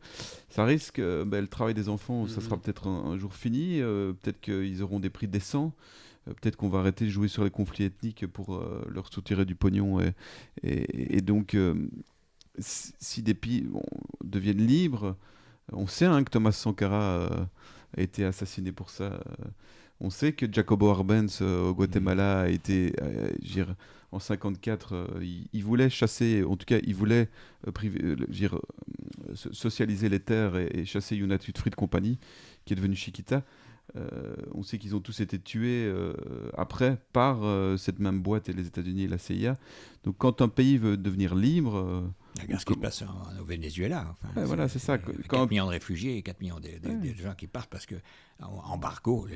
ça risque, le travail des enfants, ça sera peut-être un jour fini, peut-être qu'ils auront des prix décents, peut-être qu'on va arrêter de jouer sur les conflits ethniques pour leur soutirer du pognon. Et donc, si des pays deviennent libres, on sait que Thomas Sankara a été assassiné pour ça. On sait que Jacobo Arbenz au Guatemala a été, en 1954, il voulait chasser, en tout cas, il voulait socialiser les terres et chasser United Fruit Company, qui est devenue Chiquita. On sait qu'ils ont tous été tués après par cette même boîte et les États-Unis et la CIA. Donc, quand un pays veut devenir libre, Regarde ce qui se passe au Venezuela. Enfin, Ouais, voilà, c'est ça. 4 millions de réfugiés et 4 millions de gens qui partent parce que l'embargo,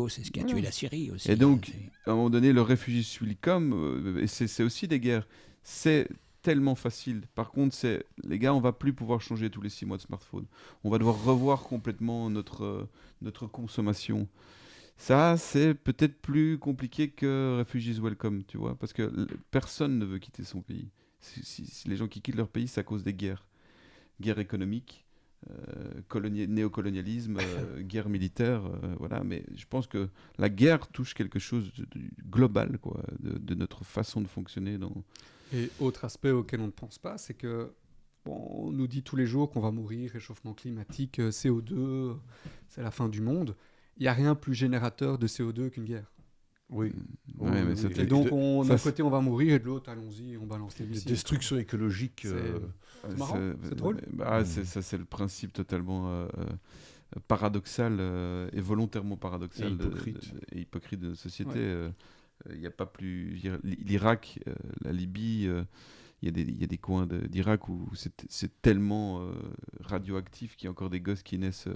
c'est ce qui a tué la Syrie aussi. Et donc, à un moment donné, le Refugees Will Come, et c'est aussi des guerres. C'est tellement facile. Par contre, les gars, on va plus pouvoir changer tous les 6 mois de smartphone. On va devoir revoir complètement notre consommation. Ça, c'est peut-être plus compliqué que Refugees Welcome, tu vois, parce que personne ne veut quitter son pays. Si les gens qui quittent leur pays, c'est à cause des guerres. Guerre économique, néocolonialisme, guerre militaire, voilà. Mais je pense que la guerre touche quelque chose de global, quoi, de notre façon de fonctionner. Et autre aspect auquel on ne pense pas, c'est que on nous dit tous les jours qu'on va mourir, réchauffement climatique, CO2, c'est la fin du monde. Il n'y a rien plus générateur de CO2 qu'une guerre. Oui. Ouais, mais Et donc, d'un côté, on va mourir, et de l'autre, allons-y, on balance les La missiles. destruction écologique. C'est marrant, c'est drôle. Ça, c'est le principe totalement paradoxal et volontairement paradoxal et hypocrite de notre société. Il n'y a pas plus. L'Irak, la Libye, il y a des coins d'Irak où c'est tellement radioactif qu'il y a encore des gosses qui naissent.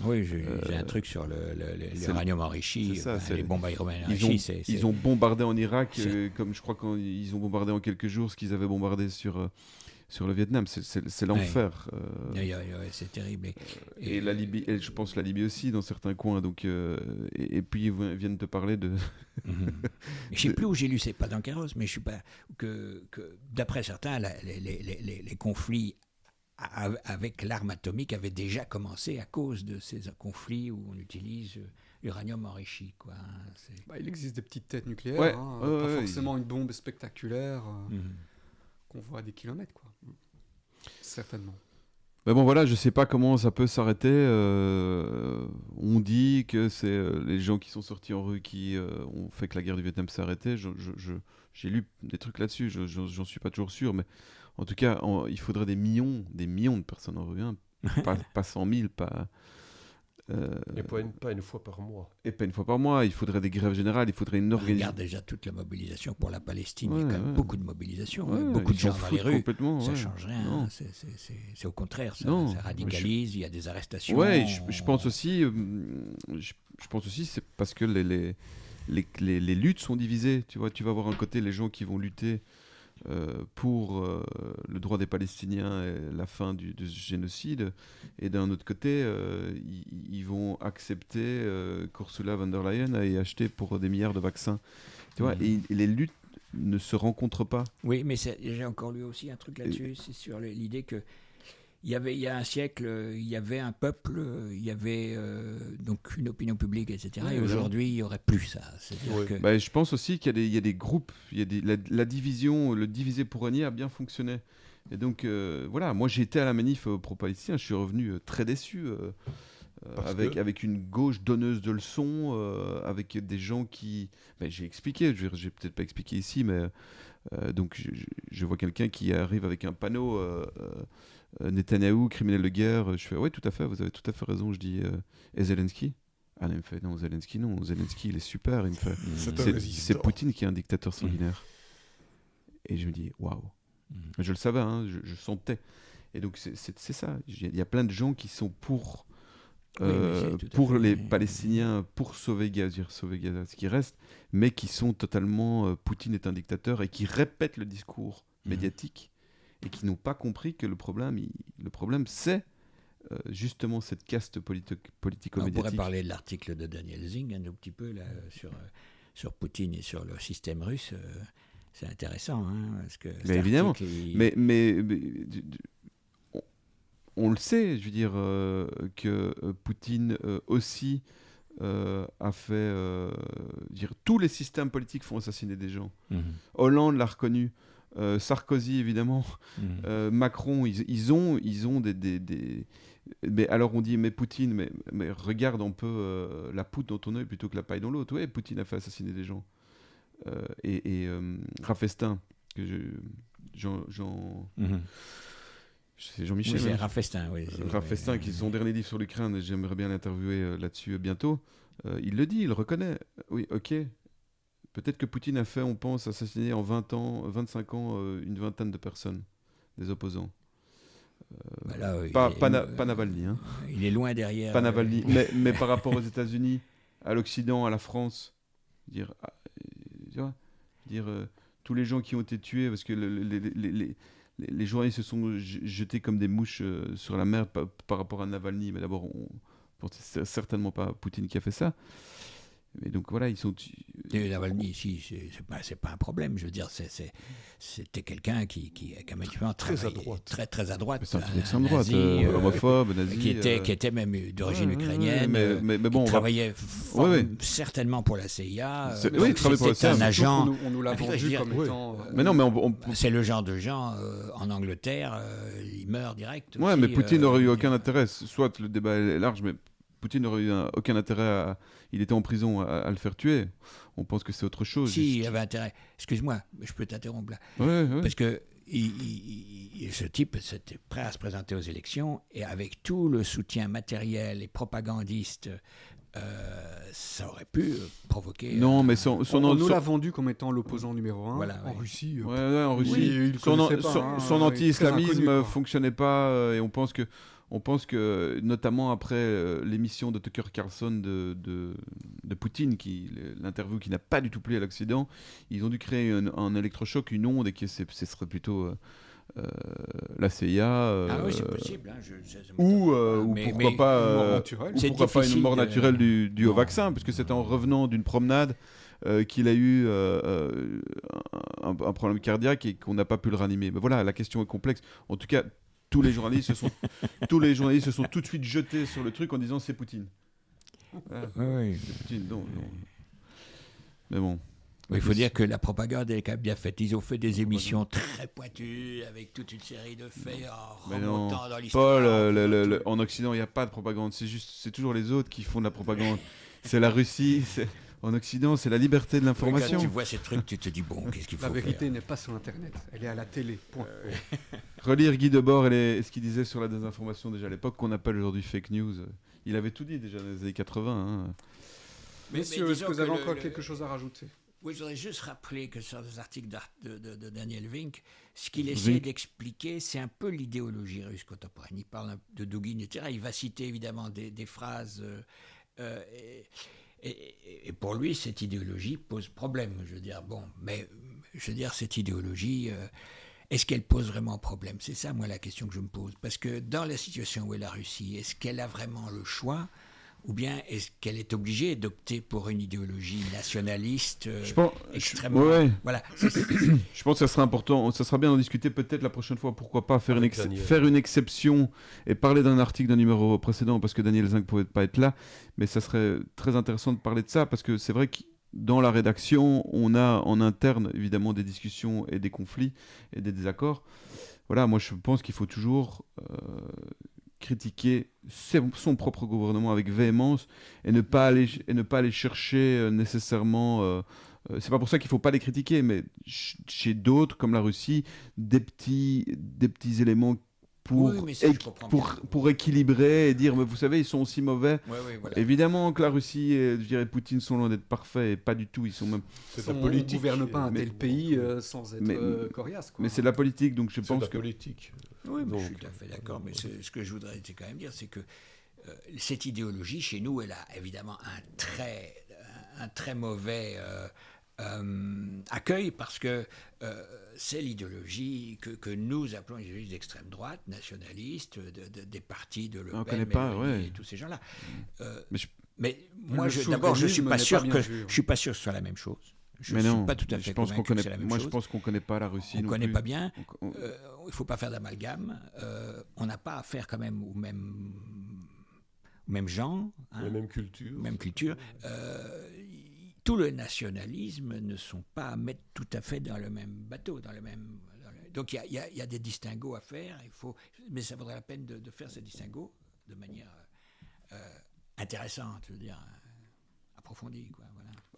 Oui, j'ai un truc sur l'uranium enrichi, les bombes enrichies. Ils ont bombardé en Irak, comme je crois qu'ils ont bombardé en quelques jours ce qu'ils avaient bombardé sur le Vietnam. C'est l'enfer. C'est terrible. Et la Libye, et je pense la Libye aussi, dans certains coins. Donc, et puis, ils viennent te parler de... Je ne sais plus où j'ai lu, c'est pas dans Kéros, mais je suis pas... que d'après certains, les conflits avec l'arme atomique avaient déjà commencé à cause de ces conflits où on utilise l'uranium enrichi. Quoi. Il existe des petites têtes nucléaires, pas forcément une bombe spectaculaire qu'on voit à des kilomètres, quoi. Certainement. Mais bon, voilà, je sais pas comment ça peut s'arrêter. On dit que c'est les gens qui sont sortis en rue qui ont fait que la guerre du Vietnam s'est arrêtée. J'ai lu des trucs là-dessus, j'en suis pas toujours sûr, mais en tout cas, il faudrait des millions de personnes en rue, hein. pas 100 000, pas... Et pas une fois par mois. Et pas une fois par mois, il faudrait des grèves générales, il faudrait une organisation. Regarde déjà toute la mobilisation pour la Palestine, il y a quand même beaucoup de mobilisation, beaucoup de ils s'en gens dans les foutent rues. complètement, Ça ouais. ne change rien, Non. c'est au contraire, ça radicalise, il y a des arrestations. Ouais, je pense aussi, c'est parce que les luttes sont divisées. Tu vois, tu vas voir un côté les gens qui vont lutter pour le droit des Palestiniens et la fin de ce génocide, et d'un autre côté, ils vont accepter qu'Ursula von der Leyen ait acheté pour des milliards de vaccins. Tu vois, et les luttes ne se rencontrent pas. Oui, mais j'ai encore lu aussi un truc là-dessus, c'est sur l'idée que il y a un siècle, il y avait un peuple, il y avait donc une opinion publique, etc. Et aujourd'hui, il n'y aurait plus ça. Je pense aussi qu'il y a des groupes, la division, le diviser pour régner a bien fonctionné. Et donc, voilà, moi j'ai été à la manif pro-palestinien, je suis revenu très déçu, avec une gauche donneuse de leçons, avec des gens qui... j'ai expliqué, je vais peut-être pas expliquer ici, mais donc je vois quelqu'un qui arrive avec un panneau... Netanyahou, criminel de guerre. Je fais ouais, tout à fait, vous avez tout à fait raison. Je dis et Zelensky? Ah non, il me fait non, Zelensky il est super. Il me fait c'est Poutine qui est un dictateur sanguinaire. Et je me dis waouh. Je le savais, hein, je sentais. Et donc c'est ça. Il y a plein de gens qui sont pour les Palestiniens, pour sauver Gaza, ce qui reste, mais qui sont totalement Poutine est un dictateur et qui répètent le discours médiatique. Et qui n'ont pas compris que le problème c'est justement cette caste politico-médiatique. On pourrait parler de l'article de Daniel Zing un petit peu là, sur Poutine et sur le système russe. C'est intéressant, hein, parce que mais évidemment. Mais on le sait, je veux dire que Poutine aussi a fait... tous les systèmes politiques font assassiner des gens. Hollande l'a reconnu. Sarkozy évidemment, Macron, ils ont des... Mais alors on dit mais Poutine, mais regarde un peu la poudre dans ton œil plutôt que la paille dans l'autre. Ouais, Poutine a fait assassiner des gens. Rafestin, c'est Jean-Michel. Oui, c'est Rafestin, oui. Rafestin, qui son dernier livre sur l'Ukraine, j'aimerais bien l'interviewer là-dessus bientôt. Il le dit, il le reconnaît. Oui, ok. Peut-être que Poutine a fait, on pense, assassiner en 20 ans, 25 ans, une vingtaine de personnes. des opposants. Là, Pas Navalny. Hein. Il est loin derrière. Pas Navalny. Mais par rapport aux États-Unis, à l'Occident, à la France, dire tous les gens qui ont été tués, parce que les journalistes se sont jetés comme des mouches sur la mer par rapport à Navalny. Mais d'abord, c'est certainement pas Poutine qui a fait ça. Et donc voilà, ils sont. Et Navalny, ici, c'est pas un problème. Je veux dire, c'était quelqu'un qui est quand même Très à droite. Très à droite. C'est un truc d'extrême droite, nazi, homophobe, nazi. Qui était même d'origine ukrainienne. Mais bon, qui travaillait certainement pour la CIA. Oui, il travaillait pour la CIA. C'est un agent. On nous l'a vendu comme étant. Mais non, mais c'est le genre de gens en Angleterre, ils meurent direct. Ouais, aussi, mais Poutine n'aurait eu aucun intérêt. Soit le débat est large, mais Poutine n'aurait eu aucun intérêt il était en prison à le faire tuer. On pense que c'est autre chose. Si, il avait intérêt. Excuse-moi, je peux t'interrompre là. Ouais. Parce que ce type était prêt à se présenter aux élections et avec tout le soutien matériel et propagandiste, ça aurait pu provoquer. Non, mais on nous l'a vendu comme étant l'opposant numéro 1 en Russie. En Russie. Son anti-islamisme ne fonctionnait pas et on pense que, notamment après l'émission de Tucker Carlson de Poutine, l'interview qui n'a pas du tout plu à l'Occident, ils ont dû créer un électrochoc, une onde, et que ce serait plutôt la CIA. Oui, c'est possible. Ou pourquoi pas une mort naturelle due au non. vaccin, parce que c'était en revenant d'une promenade qu'il a eu un problème cardiaque et qu'on n'a pas pu le ranimer. Mais voilà, la question est complexe. En tout cas, tous les journalistes se sont tout de suite jetés sur le truc en disant c'est Poutine. Oui. C'est Poutine, non. Mais bon. Il faut dire que la propagande est quand même bien faite. Ils ont fait des émissions très pointues avec toute une série de faits en remontant dans l'histoire. Paul, en Occident, il n'y a pas de propagande. C'est toujours les autres qui font de la propagande. C'est la Russie. En Occident, c'est la liberté de l'information. Quand tu vois ces trucs, tu te dis, bon, qu'est-ce qu'il faut faire ? La vérité n'est pas sur Internet, elle est à la télé, point. Relire Guy Debord et ce qu'il disait sur la désinformation déjà à l'époque, qu'on appelle aujourd'hui fake news. Il avait tout dit déjà dans les années 80. Hein. Messieurs, est-ce que vous avez encore quelque chose à rajouter ? Oui, je voudrais juste rappeler que sur les articles de Daniel Vink, ce qu'il essaie d'expliquer, c'est un peu l'idéologie russe contemporaine. Il parle de Douguin, etc. Il va citer évidemment des phrases... Et pour lui, cette idéologie pose problème. Je veux dire, cette idéologie, est-ce qu'elle pose vraiment problème ? C'est ça, moi, la question que je me pose. Parce que dans la situation où est la Russie, est-ce qu'elle a vraiment le choix ? Ou bien est-ce qu'elle est obligée d'opter pour une idéologie nationaliste extrêmement... Voilà. Je pense que ça sera important, ça sera bien d'en discuter peut-être la prochaine fois. Pourquoi pas faire une exception et parler d'un article d'un numéro précédent, parce que Daniel Zinc ne pouvait pas être là, mais ça serait très intéressant de parler de ça, parce que c'est vrai que dans la rédaction, on a en interne évidemment des discussions et des conflits et des désaccords. Voilà, moi je pense qu'il faut toujours... critiquer son propre gouvernement avec véhémence et ne pas aller chercher nécessairement c'est pas pour ça qu'il faut pas les critiquer, mais chez d'autres comme la Russie des petits éléments pour équilibrer et dire mais vous savez ils sont aussi mauvais. Voilà. Évidemment que la Russie et je dirais Poutine sont loin d'être parfaits et pas du tout, ils sont même on ne gouverne pas un tel pays sans être coriace quoi. Mais c'est de la politique, donc je pense que politique. Oui, mais je suis tout à fait d'accord, mais ce que je voudrais quand même dire, c'est que cette idéologie chez nous, elle a évidemment un très mauvais accueil, parce que c'est l'idéologie que nous appelons l'idéologie d'extrême droite, nationaliste, des partis de Le Pen, et tous ces gens-là. Mais moi, d'abord, je suis pas sûr que ce soit la même chose. Je ne suis pas tout à fait convaincu que c'est la même chose. Je pense qu'on ne connaît pas la Russie. On ne connaît pas bien. Il ne faut pas faire d'amalgame. On n'a pas affaire quand même aux mêmes gens. La même culture. Même culture. Tout le nationalisme ne sont pas à mettre tout à fait dans le même bateau. Donc il y a des distinguos à faire. Mais ça vaudrait la peine de faire ces distinguos de manière intéressante, je veux dire, approfondie, quoi.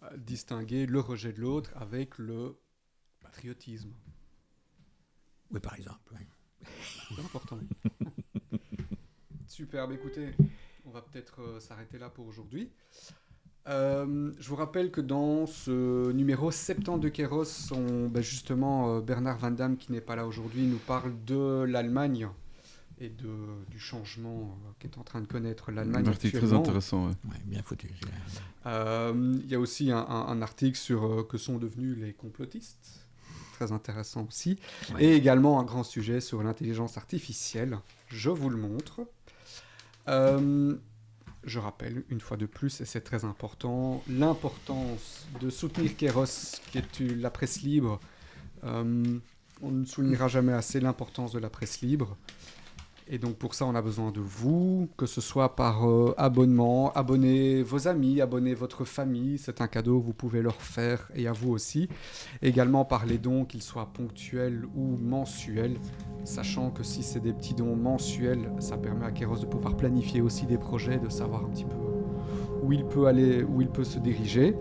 Voilà. Distinguer le rejet de l'autre avec le patriotisme. Oui, par exemple. Oui. C'est important. Superbe, écoutez, on va peut-être s'arrêter là pour aujourd'hui. Je vous rappelle que dans ce numéro 70 de Kéros, justement, Bernard Van Damme, qui n'est pas là aujourd'hui, nous parle de l'Allemagne et du changement qu'est en train de connaître l'Allemagne Un article très actuellement. intéressant, ouais. Ouais, bien foutu. Il y a aussi un article sur que sont devenus les complotistes, très intéressant aussi, Ouais. et également un grand sujet sur l'intelligence artificielle. Je vous le montre. Je rappelle une fois de plus, et c'est très important, l'importance de soutenir Kéros, qui est la presse libre. On ne soulignera jamais assez l'importance de la presse libre. Et donc pour ça, on a besoin de vous, que ce soit par abonnement, abonnez vos amis, abonnez votre famille, c'est un cadeau que vous pouvez leur faire, et à vous aussi. Également par les dons, qu'ils soient ponctuels ou mensuels, sachant que si c'est des petits dons mensuels, ça permet à Kéros de pouvoir planifier aussi des projets, de savoir un petit peu où il peut aller, où il peut se diriger.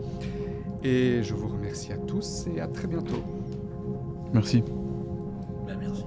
Et je vous remercie à tous et à très bientôt. Merci. Ben, merci.